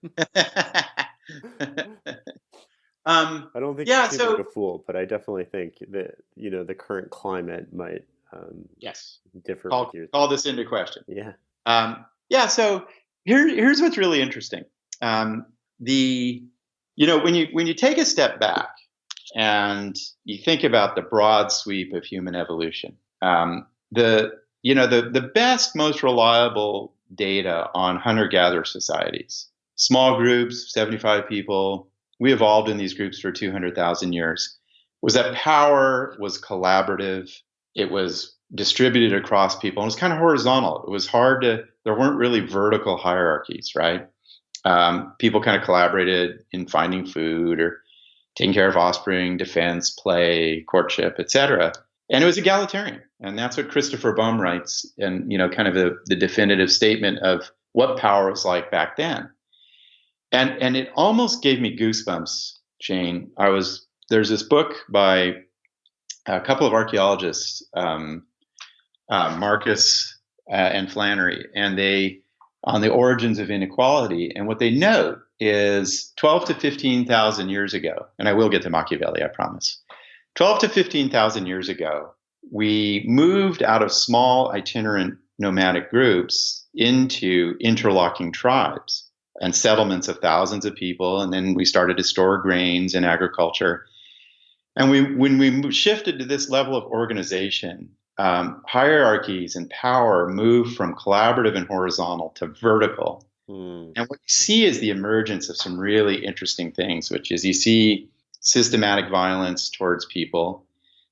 I don't think Yeah. you seem So like a fool, but I definitely think that the current climate might yes, differ call with your. this into question. Yeah. Yeah. So here's what's really interesting. When you take a step back and you think about the broad sweep of human evolution, the best, most reliable data on hunter-gatherer societies, small groups, 75 people, we evolved in these groups for 200,000 years, was that power was collaborative. It was distributed across people. And it was kind of horizontal. It was there weren't really vertical hierarchies, right? People kind of collaborated in finding food or taking care of offspring, defense, play, courtship, etc. And it was egalitarian. And that's what Christopher Bohm writes in, kind of the definitive statement of what power was like back then. And it almost gave me goosebumps, Shane. There's this book by a couple of archaeologists, Marcus and Flannery, and on the origins of inequality. And what they note is 12 to 15,000 years ago, and I will get to Machiavelli, I promise. 12 to 15,000 years ago, we moved out of small itinerant nomadic groups into interlocking tribes and settlements of thousands of people. And then we started to store grains and agriculture. And when we shifted to this level of organization, hierarchies and power moved from collaborative and horizontal to vertical. And what you see is the emergence of some really interesting things, which is you see systematic violence towards people.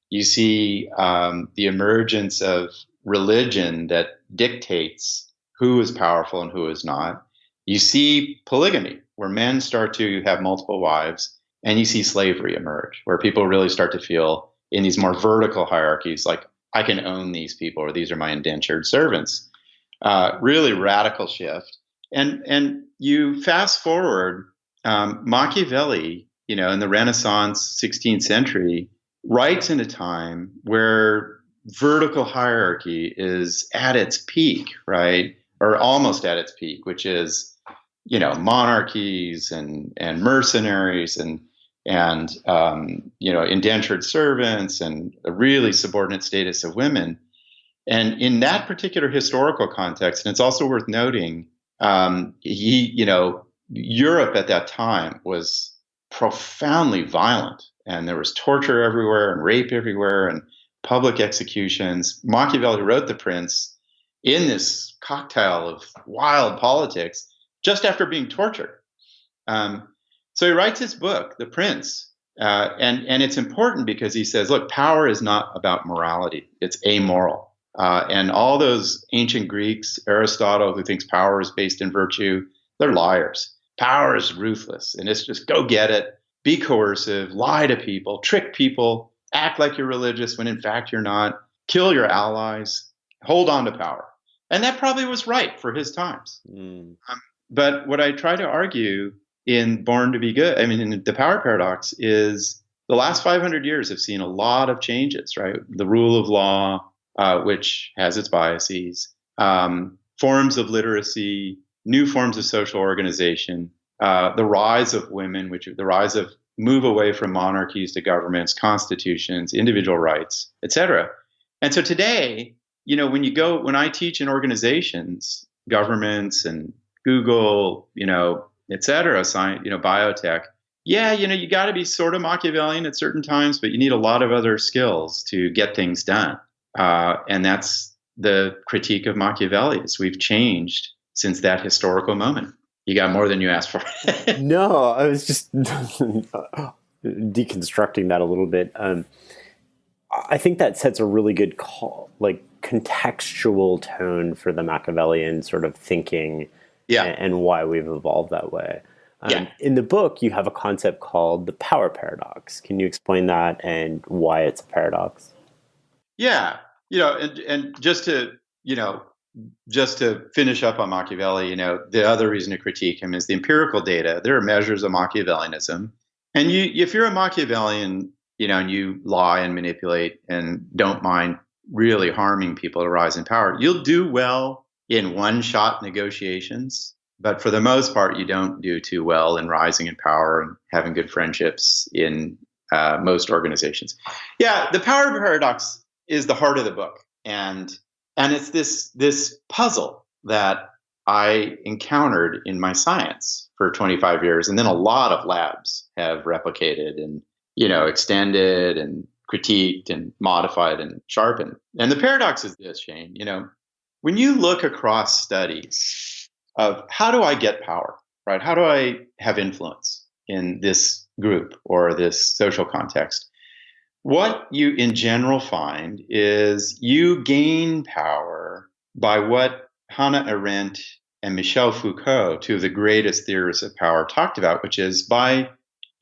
You see the emergence of religion that dictates who is powerful and who is not. You see polygamy, where men start to have multiple wives, and you see slavery emerge, where people really start to feel in these more vertical hierarchies, like I can own these people, or these are my indentured servants. Really radical shift. And you fast forward, Machiavelli, in the Renaissance, 16th century, writes in a time where vertical hierarchy is at its peak, right? Or almost at its peak, which is, monarchies and mercenaries and indentured servants and a really subordinate status of women. And in that particular historical context, and it's also worth noting, Europe at that time was profoundly violent, and there was torture everywhere and rape everywhere and public executions. Machiavelli wrote The Prince in this cocktail of wild politics just after being tortured. So he writes his book, The Prince, and it's important because he says, look, power is not about morality. It's amoral. And all those ancient Greeks, Aristotle, who thinks power is based in virtue, they're liars. Power is ruthless, and it's just go get it, be coercive, lie to people, trick people, act like you're religious when in fact you're not, kill your allies, hold on to power. And that probably was right for his times. But what I try to argue in Born to Be Good, in the power paradox, is the last 500 years have seen a lot of changes, right? The rule of law, which has its biases, forms of literacy, new forms of social organization, the rise of women, the rise of move away from monarchies to governments, constitutions, individual rights, etc. And so today, when I teach in organizations, governments and Google, etc., science, biotech, you got to be sort of Machiavellian at certain times, but you need a lot of other skills to get things done. And that's the critique of Machiavelli, is we've changed since that historical moment. You got more than you asked for. No, I was just deconstructing that a little bit. I think that sets a really good contextual tone for the Machiavellian sort of thinking and why we've evolved that way. In the book, you have a concept called the power paradox. Can you explain that and why it's a paradox? Yeah, and just to finish up on Machiavelli, the other reason to critique him is the empirical data. There are measures of Machiavellianism, and if you're a Machiavellian, and you lie and manipulate and don't mind really harming people to rise in power, you'll do well in one-shot negotiations. But for the most part, you don't do too well in rising in power and having good friendships in most organizations. Yeah, the power paradox is the heart of the book, and it's this puzzle that I encountered in my science for 25 years, and then a lot of labs have replicated and extended and critiqued and modified and sharpened. And the paradox is this, Shane. When you look across studies of how do I get power, right? How do I have influence in this group or this social context? What you in general find is you gain power by what Hannah Arendt and Michel Foucault, two of the greatest theorists of power, talked about, which is by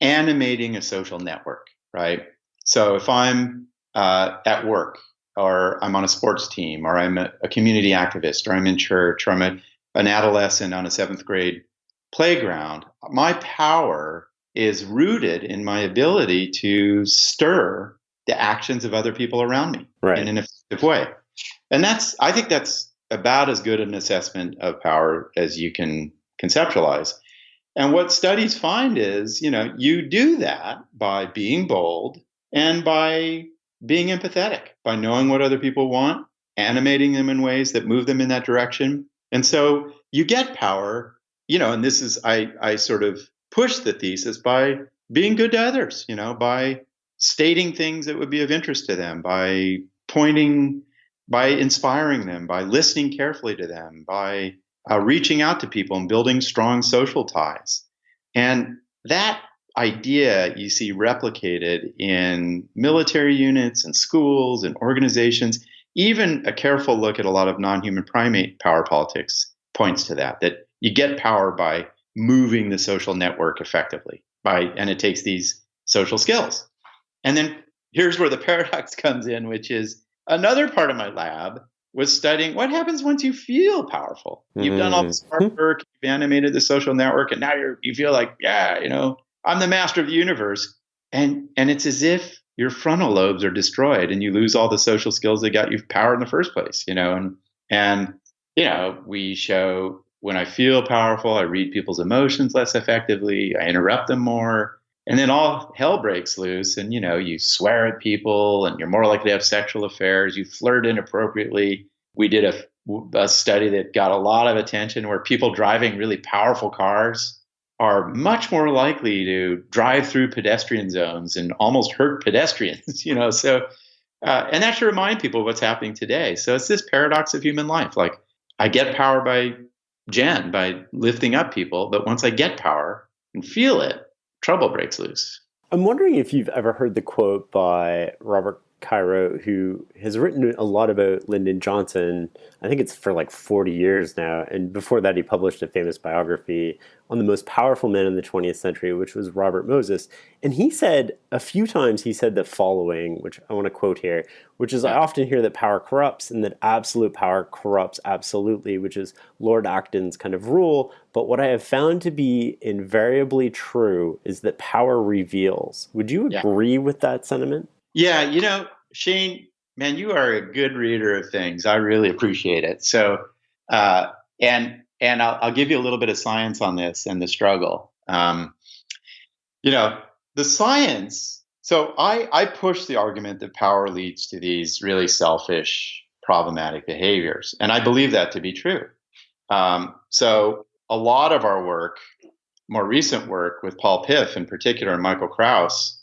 animating a social network, right? So if I'm at work, or I'm on a sports team, or I'm a community activist, or I'm in church, or I'm an adolescent on a 7th grade playground, my power is rooted in my ability to stir the actions of other people around me in an effective way. And I think that's about as good an assessment of power as you can conceptualize. And what studies find is, you do that by being bold and by being empathetic, by knowing what other people want, animating them in ways that move them in that direction. And so you get power, and this is, I sort of push the thesis by being good to others, by stating things that would be of interest to them, by inspiring them, by listening carefully to them, by reaching out to people and building strong social ties. And that idea you see replicated in military units and schools and organizations. Even a careful look at a lot of non-human primate power politics points to that you get power by moving the social network effectively, and it takes these social skills. And then here's where the paradox comes in, which is another part of my lab was studying what happens once you feel powerful. You've done all this hard work, you've animated the social network, and now you feel like, I'm the master of the universe. And it's as if your frontal lobes are destroyed and you lose all the social skills that got you power in the first place, and we show when I feel powerful, I read people's emotions less effectively, I interrupt them more, and then all hell breaks loose, and you swear at people and you're more likely to have sexual affairs, you flirt inappropriately. We did a study that got a lot of attention where people driving really powerful cars are much more likely to drive through pedestrian zones and almost hurt pedestrians, so and that should remind people of what's happening today. So it's this paradox of human life. Like, I get power by lifting up people, but once I get power and feel it, trouble breaks loose. I'm wondering if you've ever heard the quote by Robert Cairo, who has written a lot about Lyndon Johnson. I think it's for like 40 years now. And before that, he published a famous biography on the most powerful man in the 20th century, which was Robert Moses. And he said a few times, he said the following, which I want to quote here, which is, I often hear that power corrupts and that absolute power corrupts absolutely, which is Lord Acton's kind of rule. But what I have found to be invariably true is that power reveals. Would you agree with that sentiment? Yeah, Shane, man, you are a good reader of things. I really appreciate it. So, and I'll give you a little bit of science on this and the struggle. The science. So I push the argument that power leads to these really selfish, problematic behaviors, and I believe that to be true. So a lot of our work, more recent work with Paul Piff in particular, and Michael Krauss,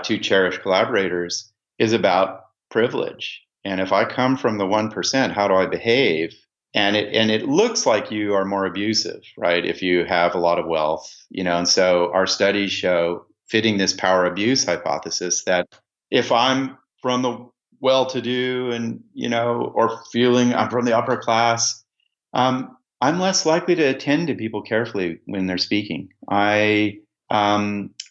two cherished collaborators, is about privilege. And if I come from the 1%, how do I behave? And it looks like you are more abusive, right? If you have a lot of wealth, and so our studies show, fitting this power abuse hypothesis, that if I'm from the well-to-do and, or feeling I'm from the upper class, I'm less likely to attend to people carefully when they're speaking.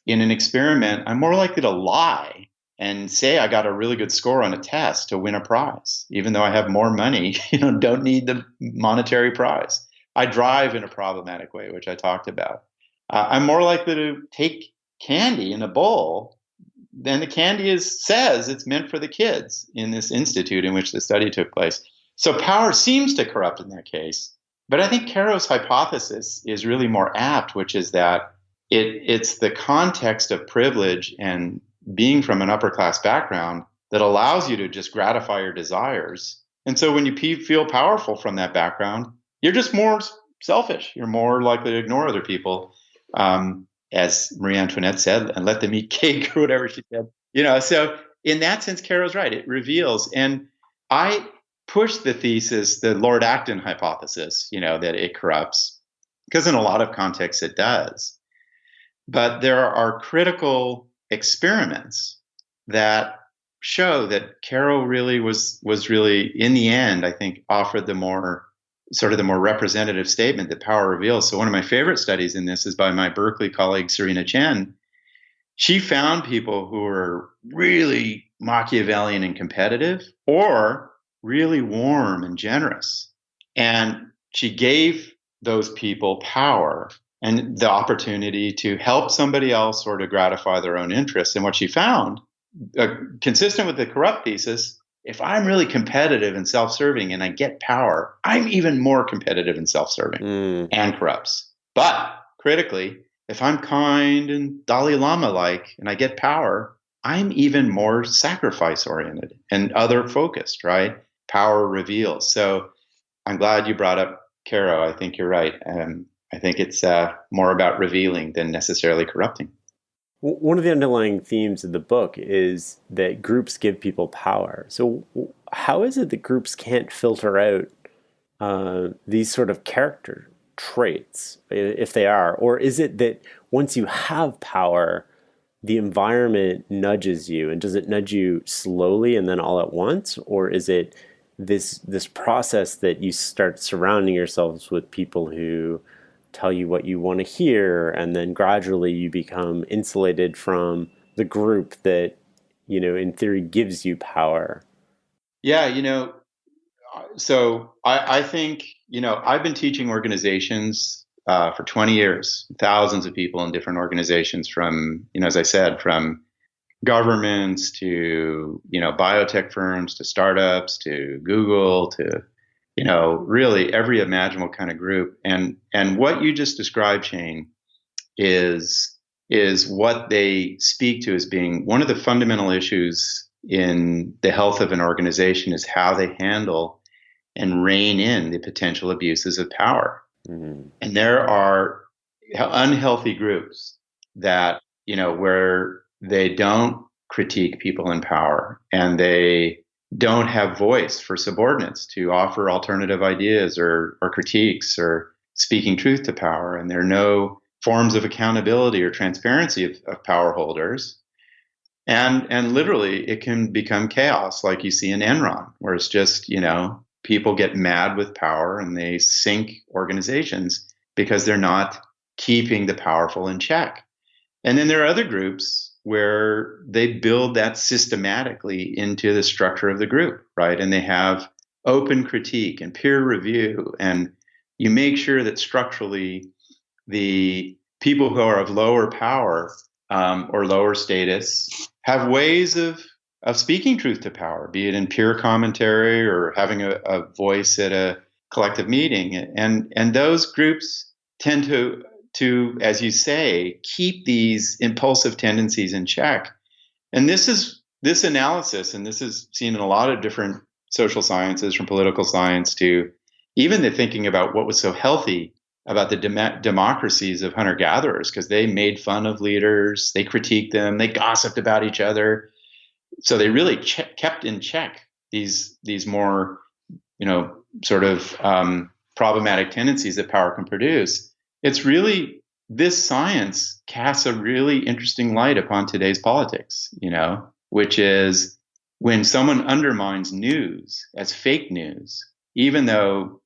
In an experiment, I'm more likely to lie and say I got a really good score on a test to win a prize, even though I have more money, don't need the monetary prize. I drive in a problematic way, which I talked about. I'm more likely to take candy in a bowl than the candy says it's meant for the kids in this institute in which the study took place. So power seems to corrupt in that case. But I think Caro's hypothesis is really more apt, which is that it's the context of privilege and being from an upper class background that allows you to just gratify your desires. And so when you feel powerful from that background, you're just more selfish. You're more likely to ignore other people, as Marie Antoinette said, and let them eat cake or whatever she said. So in that sense, Caro's right. It reveals. And I push the thesis, the Lord Acton hypothesis, that it corrupts, because in a lot of contexts it does. But there are critical experiments that show that Caro really was really, in the end, I think, offered the more representative statement that power reveals. So one of my favorite studies in this is by my Berkeley colleague, Serena Chen. She found people who were really Machiavellian and competitive, or really warm and generous. And she gave those people power and the opportunity to help somebody else or to gratify their own interests. And what she found, consistent with the corrupt thesis, if I'm really competitive and self-serving and I get power, I'm even more competitive and self-serving and corrupts. But critically, if I'm kind and Dalai Lama-like and I get power, I'm even more sacrifice-oriented and other-focused, right? Power reveals. So I'm glad you brought up Caro. I think you're right. I think it's more about revealing than necessarily corrupting. One of the underlying themes of the book is that groups give people power. So how is it that groups can't filter out these sort of character traits, if they are? Or is it that once you have power, the environment nudges you? And does it nudge you slowly and then all at once? Or is it this process that you start surrounding yourselves with people who tell you what you want to hear, and then gradually you become insulated from the group that, in theory gives you power? Yeah, so I think, I've been teaching organizations for 20 years, thousands of people in different organizations from, as I said, from governments to, biotech firms, to startups, to Google, to really every imaginable kind of group. And what you just described, Shane, is what they speak to as being one of the fundamental issues in the health of an organization, is how they handle and rein in the potential abuses of power. Mm-hmm. And there are unhealthy groups that, where they don't critique people in power, and they don't have voice for subordinates to offer alternative ideas or critiques or speaking truth to power. And there are no forms of accountability or transparency of power holders. And literally it can become chaos, like you see in Enron, where it's just, people get mad with power and they sink organizations because they're not keeping the powerful in check. And then there are other groups where they build that systematically into the structure of the group, right? And they have open critique and peer review, and you make sure that structurally the people who are of lower power or lower status have ways of speaking truth to power, be it in peer commentary or having a voice at a collective meeting. And those groups tend to, as you say, keep these impulsive tendencies in check. And this analysis, and this is seen in a lot of different social sciences, from political science to even the thinking about what was so healthy about the democracies of hunter-gatherers, because they made fun of leaders, they critiqued them, they gossiped about each other. So they really kept in check these more, sort of problematic tendencies that power can produce. It's really, this science casts a really interesting light upon today's politics, which is when someone undermines news as fake news, even though,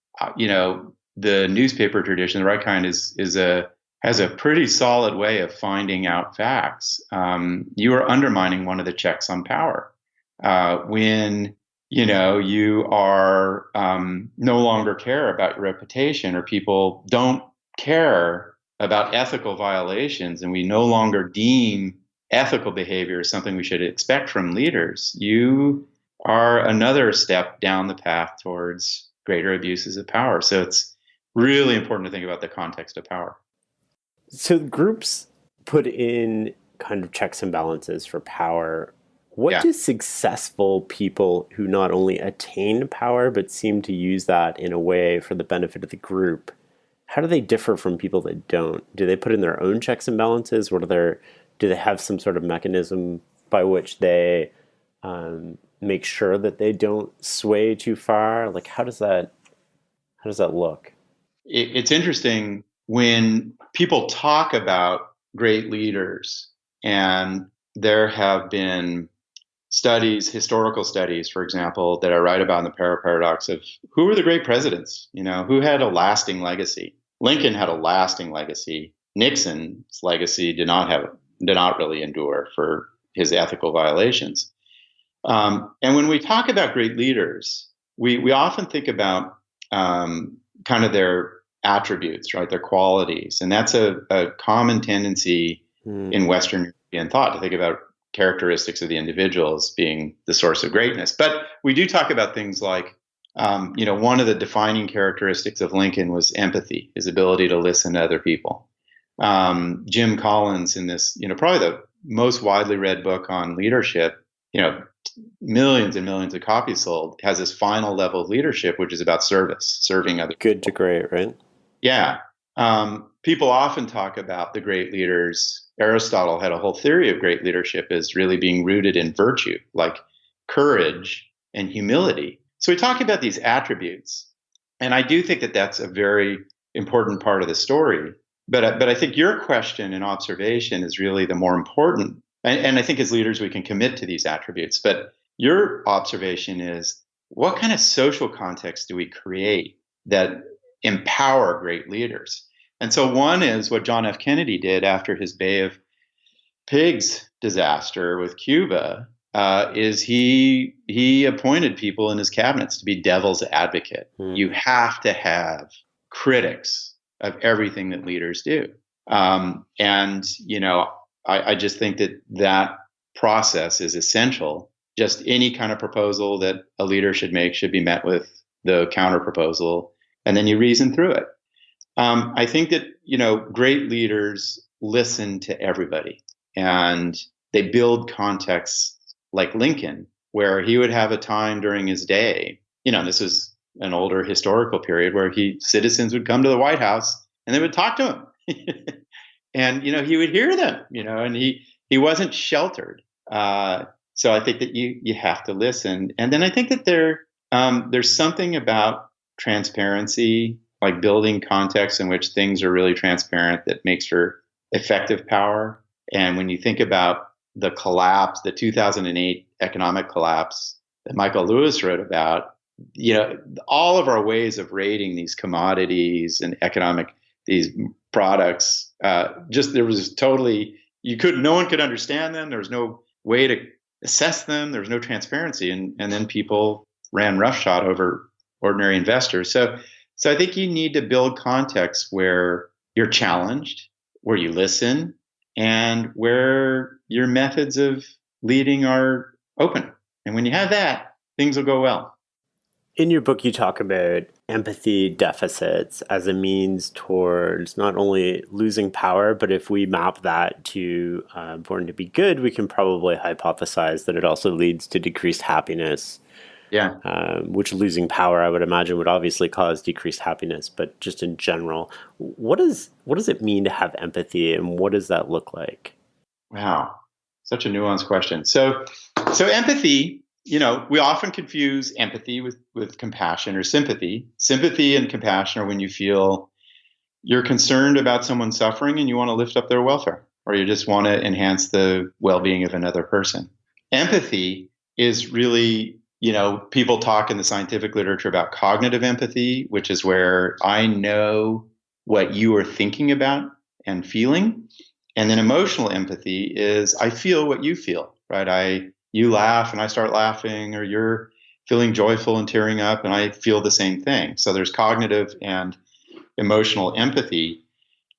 the newspaper tradition, the right kind, has a pretty solid way of finding out facts. You are undermining one of the checks on power. When you are no longer care about your reputation, or people don't care about ethical violations, and we no longer deem ethical behavior as something we should expect from leaders, you are another step down the path towards greater abuses of power. So really important to think about the context of power. So groups put in kind of checks and balances for power. What do successful people who not only attain power, but seem to use that in a way for the benefit of the group, how do they differ from people that don't? Do they put in their own checks and balances? Do they have some sort of mechanism by which they make sure that they don't sway too far? Like, how does that look? It's interesting when people talk about great leaders, and there have been studies, historical studies, for example, that I write about in the Paradox of who were the great presidents, who had a lasting legacy. Lincoln had a lasting legacy. Nixon's legacy did not really endure for his ethical violations. And when we talk about great leaders, we often think about kind of their attributes, right? Their qualities. And that's a common tendency in Western European thought to think about characteristics of the individuals being the source of greatness. But we do talk about things like, one of the defining characteristics of Lincoln was empathy, his ability to listen to other people. Jim Collins, in this, probably the most widely read book on leadership, millions and millions of copies sold, has this final level of leadership, which is about service, serving others. Good to great, right? Yeah. People often talk about the great leaders. Aristotle had a whole theory of great leadership as really being rooted in virtue, like courage and humility. So we talk about these attributes, and I do think that that's a very important part of the story. But I think your question and observation is really the more important. And I think as leaders, we can commit to these attributes. But your observation is, what kind of social context do we create that empower great leaders? And so one is what John F. Kennedy did after his Bay of Pigs disaster with Cuba, is he appointed people in his cabinets to be devil's advocate. You have to have critics of everything that leaders do. I just think that process is essential. Just any kind of proposal that a leader should make should be met with the counter proposal, and then you reason through it. I think that, great leaders listen to everybody, and they build contexts like Lincoln, where he would have a time during his day, this is an older historical period where citizens would come to the White House and they would talk to him. And, he would hear them, and he wasn't sheltered. So I think that you have to listen. And then I think that there's something about transparency, like building contexts in which things are really transparent, that makes for effective power. And when you think about the collapse, the 2008 economic collapse that Michael Lewis wrote about, all of our ways of rating these commodities and these products, there was totally, no one could understand them. There was no way to assess them. There was no transparency. And then people ran roughshod over ordinary investors. So I think you need to build contexts where you're challenged, where you listen, and where your methods of leading are open. And when you have that, things will go well. In your book, you talk about empathy deficits as a means towards not only losing power, but if we map that to Born to Be Good, we can probably hypothesize that it also leads to decreased happiness. Yeah. Which losing power, I would imagine, would obviously cause decreased happiness. But just in general, what does it mean to have empathy, and what does that look like? Wow, such a nuanced question. So empathy, we often confuse empathy with compassion or sympathy. Sympathy and compassion are when you feel you're concerned about someone's suffering and you want to lift up their welfare, or you just want to enhance the well-being of another person. Empathy is really, people talk in the scientific literature about cognitive empathy, which is where I know what you are thinking about and feeling. And then emotional empathy is I feel what you feel, right? You laugh and I start laughing, or you're feeling joyful and tearing up and I feel the same thing. So there's cognitive and emotional empathy.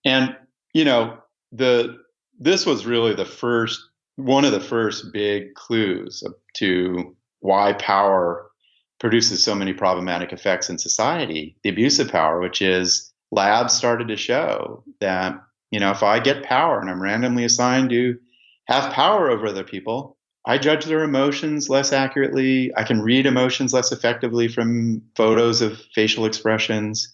And, this was really one of the first big clues to why power produces so many problematic effects in society, the abuse of power, which is labs started to show that, if I get power and I'm randomly assigned to have power over other people, I judge their emotions less accurately. I can read emotions less effectively from photos of facial expressions.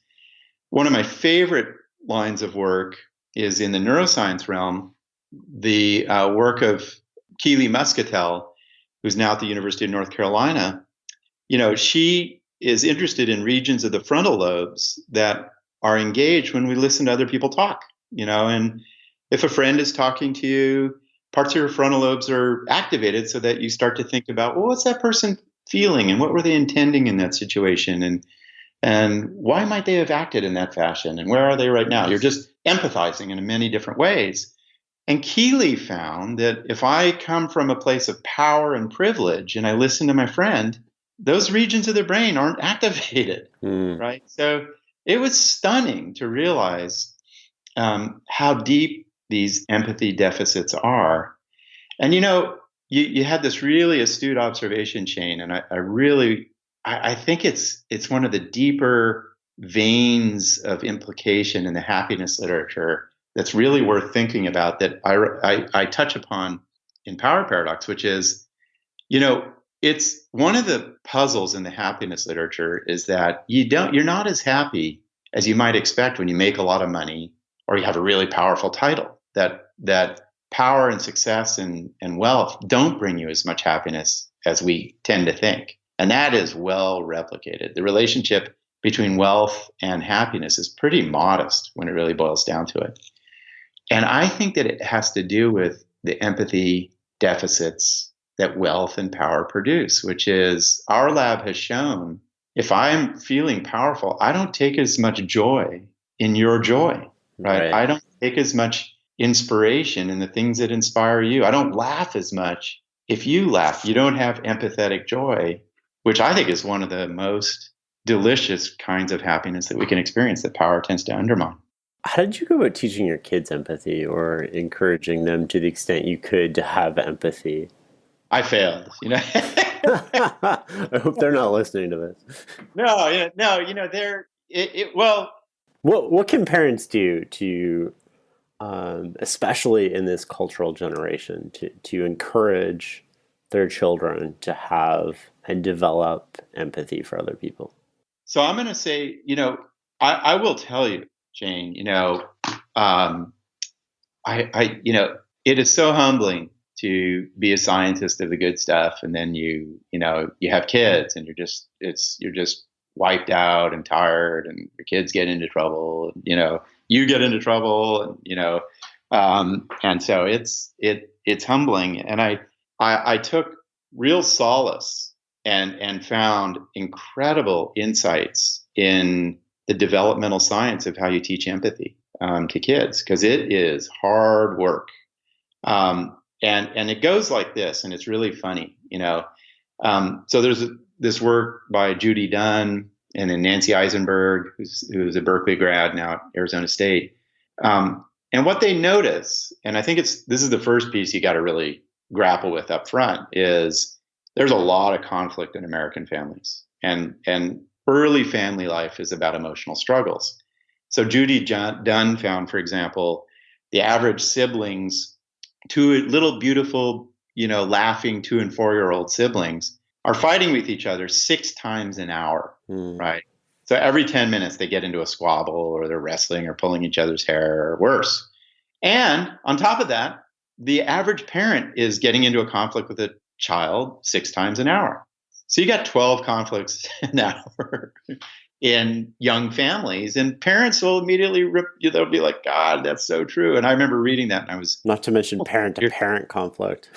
One of my favorite lines of work is in the neuroscience realm, the work of Keely Muscatel, who's now at the University of North Carolina. She is interested in regions of the frontal lobes that are engaged when we listen to other people talk, and if a friend is talking to you, parts of your frontal lobes are activated so that you start to think about, well, what's that person feeling and what were they intending in that situation? And why might they have acted in that fashion? And where are they right now? You're just empathizing in many different ways. And Keely found that if I come from a place of power and privilege and I listen to my friend, those regions of the brain aren't activated, right? So it was stunning to realize how deep these empathy deficits are. And you had this really astute observation, Shane, and I think it's one of the deeper veins of implication in the happiness literature that's really worth thinking about, that I touch upon in Power Paradox, which is, it's one of the puzzles in the happiness literature is that you're not as happy as you might expect when you make a lot of money or you have a really powerful title. That power and success and wealth don't bring you as much happiness as we tend to think. And that is well replicated. The relationship between wealth and happiness is pretty modest when it really boils down to it. And I think that it has to do with the empathy deficits that wealth and power produce, which is our lab has shown if I'm feeling powerful, I don't take as much joy in your joy, right? I don't take as much inspiration in the things that inspire you. I don't laugh as much. If you laugh, you don't have empathetic joy, which I think is one of the most delicious kinds of happiness that we can experience that power tends to undermine. How did you go about teaching your kids empathy or encouraging them to the extent you could to have empathy? I failed, I hope they're not listening to this. No, What can parents do to, especially in this cultural generation, to encourage their children to have and develop empathy for other people? So I'm going to say, I will tell you, Jane, it is so humbling to be a scientist of the good stuff, and then you have kids, and you're just wiped out and tired, and your kids get into trouble, and, you get into trouble, and and so it's humbling, and I took real solace and found incredible insights in the developmental science of how you teach empathy to kids, because it is hard work. And it goes like this, and it's really funny, So there's this work by Judy Dunn and then Nancy Eisenberg, who's a Berkeley grad now at Arizona State. And what they notice, and I think this is the first piece you got to really grapple with up front, is there's a lot of conflict in American families, and early family life is about emotional struggles. So Judy Dunn found, for example, the average siblings, two little beautiful, laughing 2 and 4-year-old siblings, are fighting with each other 6 times an hour, right? So every 10 minutes they get into a squabble, or they're wrestling or pulling each other's hair, or worse. And on top of that, the average parent is getting into a conflict with a child 6 times an hour. So you got 12 conflicts an hour in young families, and parents will immediately they'll be like, God, that's so true. And I remember reading that, and I was... Not to mention parent-to-parent conflict.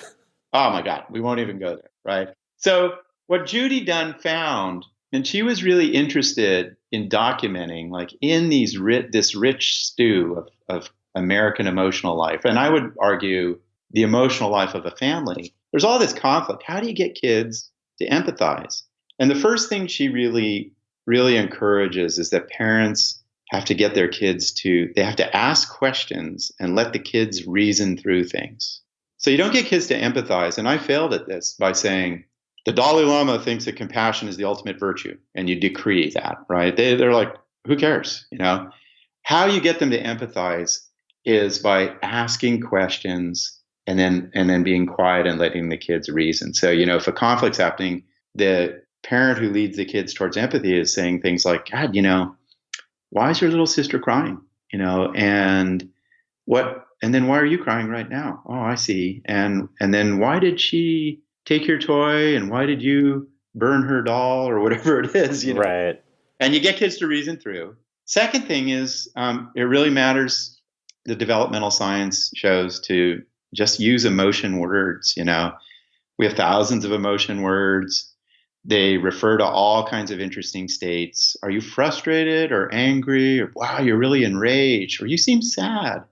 Oh my God, we won't even go there, right? So what Judy Dunn found, and she was really interested in documenting, like, in this rich stew of American emotional life, and I would argue the emotional life of a family, there's all this conflict. How do you get kids to empathize? And the first thing she really encourages is that parents have to get their kids they have to ask questions and let the kids reason through things. So you don't get kids to empathize. And I failed at this by saying, the Dalai Lama thinks that compassion is the ultimate virtue, and you decree that, right? They're like, who cares? how you get them to empathize is by asking questions and then being quiet and letting the kids reason. So, if a conflict's happening, the parent who leads the kids towards empathy is saying things like, God, why is your little sister crying? And then why are you crying right now? Oh, I see. And then why did she take your toy, and why did you burn her doll, or whatever it is, Right. And you get kids to reason through. Second thing is, it really matters. The developmental science shows to just use emotion words. We have thousands of emotion words. They refer to all kinds of interesting states. Are you frustrated or angry? Or wow, you're really enraged, or you seem sad,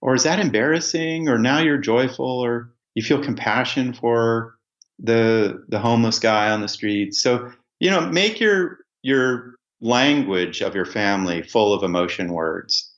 or is that embarrassing? Or now you're joyful, or you feel compassion for the homeless guy on the street. So, make your language of your family full of emotion words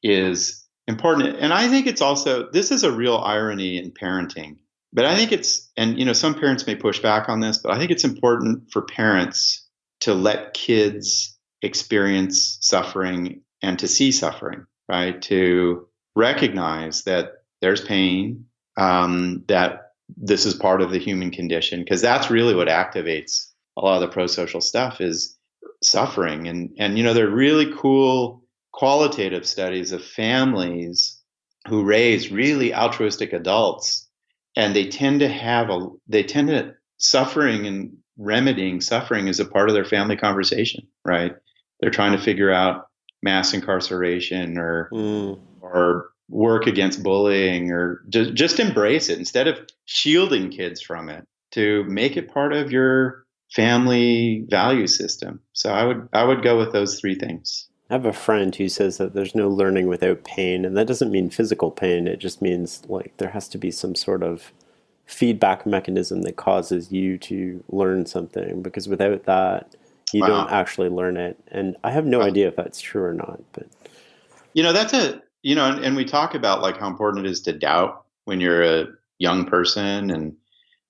is important. And I think it's also, this is a real irony in parenting, but I think some parents may push back on this, but I think it's important for parents to let kids experience suffering and to see suffering, right? To recognize that there's pain, that this is part of the human condition, because that's really what activates a lot of the pro-social stuff is suffering. And there are really cool qualitative studies of families who raise really altruistic adults, and they tend to suffering and remedying suffering is a part of their family conversation, right? They're trying to figure out mass incarceration or work against bullying, or just embrace it instead of shielding kids from it, to make it part of your family value system. So I would go with those three things. I have a friend who says that there's no learning without pain, and that doesn't mean physical pain. It just means like there has to be some sort of feedback mechanism that causes you to learn something, because without that, you don't actually learn it. And I have no idea if that's true or not, but that's and we talk about like how important it is to doubt when you're a young person, and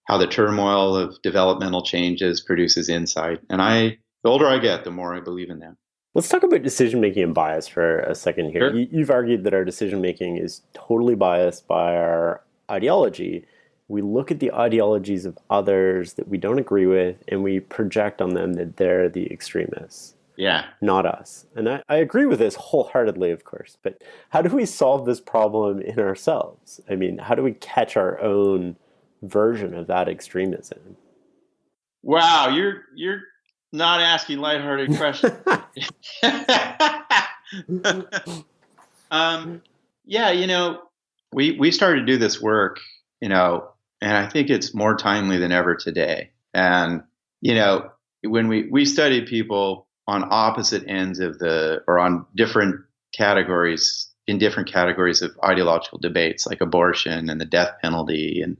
how the turmoil of developmental changes produces insight. And the older I get, the more I believe in them. Let's talk about decision-making and bias for a second here. Sure. You've argued that our decision-making is totally biased by our ideology. We look at the ideologies of others that we don't agree with, and we project on them that they're the extremists. Yeah. Not us. And I agree with this wholeheartedly, of course. But how do we solve this problem in ourselves? I mean, how do we catch our own version of that extremism? Wow, you're not asking lighthearted questions. We started to do this work, and I think it's more timely than ever today. And when we study people on opposite ends or on different categories, in different categories of ideological debates, like abortion and the death penalty and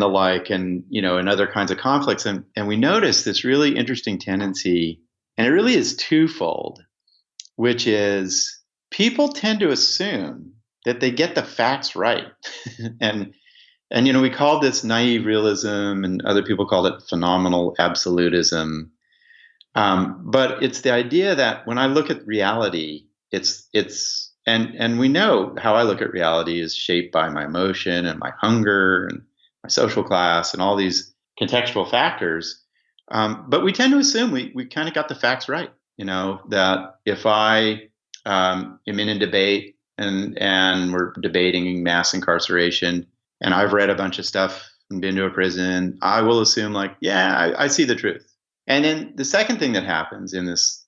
the like, and and other kinds of conflicts, and we notice this really interesting tendency, and it really is twofold, which is people tend to assume that they get the facts right, and we call this naive realism, and other people call it phenomenal absolutism, but it's the idea that when I look at reality, and we know how I look at reality is shaped by my emotion and my hunger and my social class and all these contextual factors. But we tend to assume we kind of got the facts right. That if I am in a debate and we're debating mass incarceration, and I've read a bunch of stuff and been to a prison, I will assume I see the truth. And then the second thing that happens in this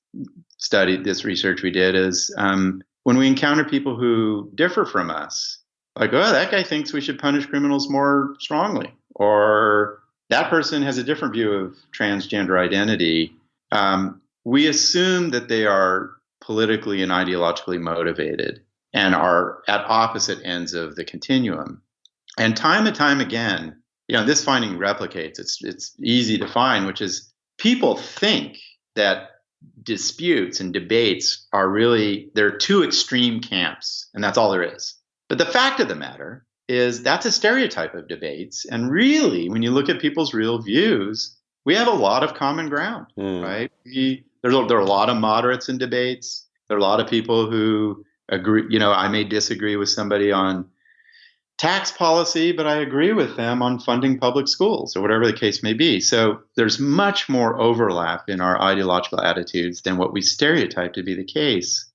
study, this research we did, is when we encounter people who differ from us, like, oh, that guy thinks we should punish criminals more strongly, or that person has a different view of transgender identity, we assume that they are politically and ideologically motivated and are at opposite ends of the continuum. And time and time again, this finding replicates. It's easy to find, which is people think that disputes and debates there are two extreme camps, and that's all there is. But the fact of the matter is that's a stereotype of debates. And really, when you look at people's real views, we have a lot of common ground, right? there are a lot of moderates in debates. There are a lot of people who agree. I may disagree with somebody on tax policy, but I agree with them on funding public schools or whatever the case may be. So there's much more overlap in our ideological attitudes than what we stereotype to be the case.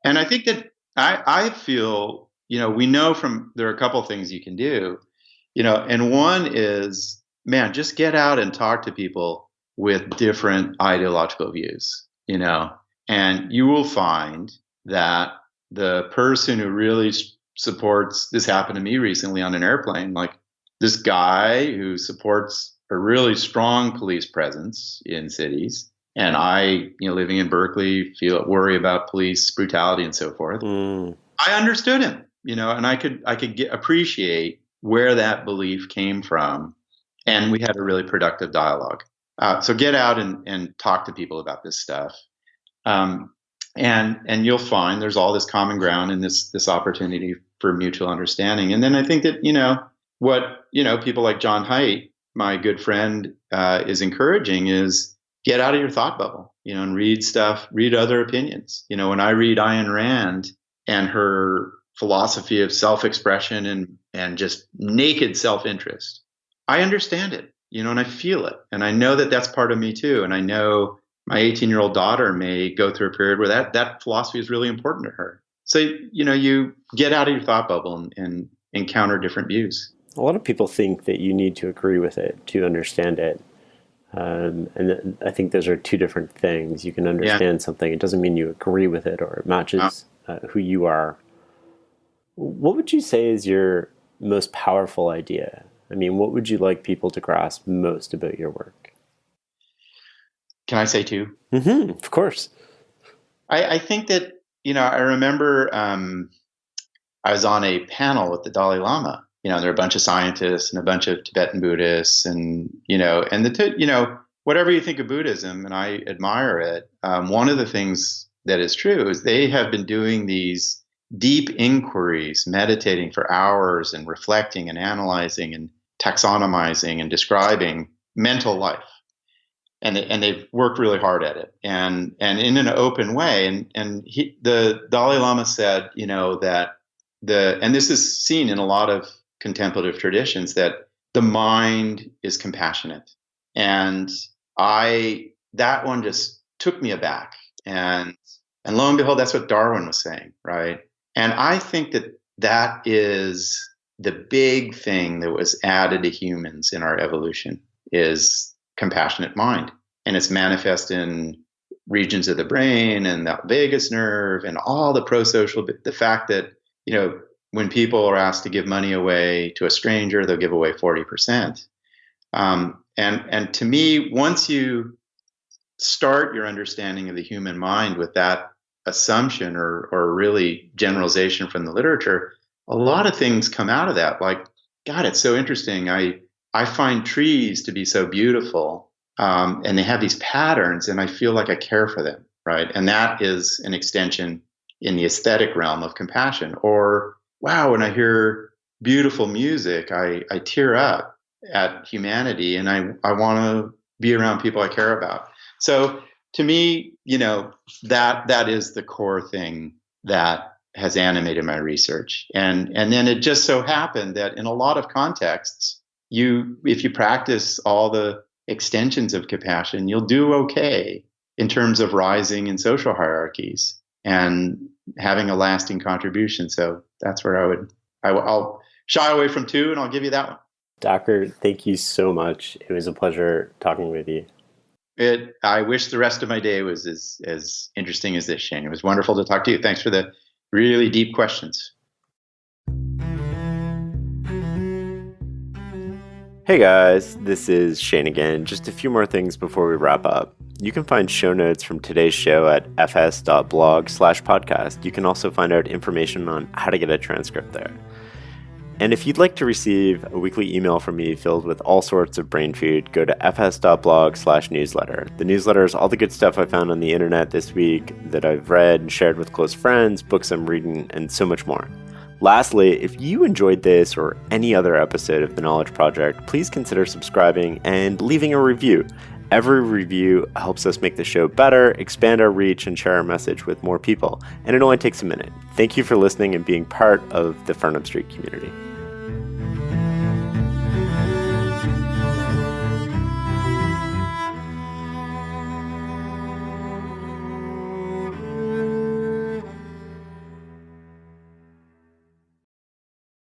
And I think that I feel, we know there are a couple of things you can do, and one is, man, just get out and talk to people with different ideological views, and you will find that the person who really supports, this happened to me recently on an airplane, like this guy who supports a really strong police presence in cities. And I, living in Berkeley, worry about police brutality and so forth. I understood him, and I could appreciate where that belief came from. And we had a really productive dialogue. So get out and talk to people about this stuff. And you'll find there's all this common ground and this opportunity for mutual understanding. And then I think that, what, people like John Haidt, my good friend, is encouraging is get out of your thought bubble, and read other opinions. When I read Ayn Rand and her philosophy of self-expression and just naked self-interest, I understand it, and I feel it. And I know that that's part of me too. And I know my 18-year-old daughter may go through a period where that philosophy is really important to her. So, you get out of your thought bubble and encounter different views. A lot of people think that you need to agree with it to understand it. And I think those are two different things. You can understand something. It doesn't mean you agree with it or it matches who you are. What would you say is your most powerful idea? I mean, what would you like people to grasp most about your work? Can I say two? Mm-hmm, of course. I think that, I remember I was on a panel with the Dalai Lama. There are a bunch of scientists and a bunch of Tibetan Buddhists and whatever you think of Buddhism, and I admire it. One of the things that is true is they have been doing these deep inquiries, meditating for hours and reflecting and analyzing and taxonomizing and describing mental life. And they've worked really hard at it and in an open way. And the Dalai Lama said, that and this is seen in a lot of contemplative traditions, that the mind is compassionate. And that one just took me aback. And lo and behold, that's what Darwin was saying, right? And I think that is the big thing that was added to humans in our evolution is compassionate mind. And it's manifest in regions of the brain and the vagus nerve and all the prosocial, the fact that, when people are asked to give money away to a stranger, they'll give away 40%. And to me, once you start your understanding of the human mind with that assumption or really generalization from the literature, a lot of things come out of that. Like, God, it's so interesting. I find trees to be so beautiful, and they have these patterns, and I feel like I care for them, right? And that is an extension in the aesthetic realm of compassion. Or, wow, when I hear beautiful music, I tear up at humanity, and I want to be around people I care about. So to me, that is the core thing that has animated my research. And then it just so happened that in a lot of contexts, if you practice all the extensions of compassion, you'll do okay in terms of rising in social hierarchies and having a lasting contribution. So that's where I'll shy away from two, and I'll give you that one. Dacher, thank you so much. It was a pleasure talking with you. I wish the rest of my day was as interesting as this, Shane. It was wonderful to talk to you. Thanks for the really deep questions. Hey guys, this is Shane again. Just a few more things before we wrap up. You can find show notes from today's show at fs.blog/podcast. You can also find out information on how to get a transcript there. And if you'd like to receive a weekly email from me filled with all sorts of brain food, go to fs.blog/newsletter. The newsletter is all the good stuff I found on the internet this week that I've read and shared with close friends, books I'm reading, and so much more. Lastly, if you enjoyed this or any other episode of The Knowledge Project, please consider subscribing and leaving a review. Every review helps us make the show better, expand our reach, and share our message with more people. And it only takes a minute. Thank you for listening and being part of the Farnham Street community.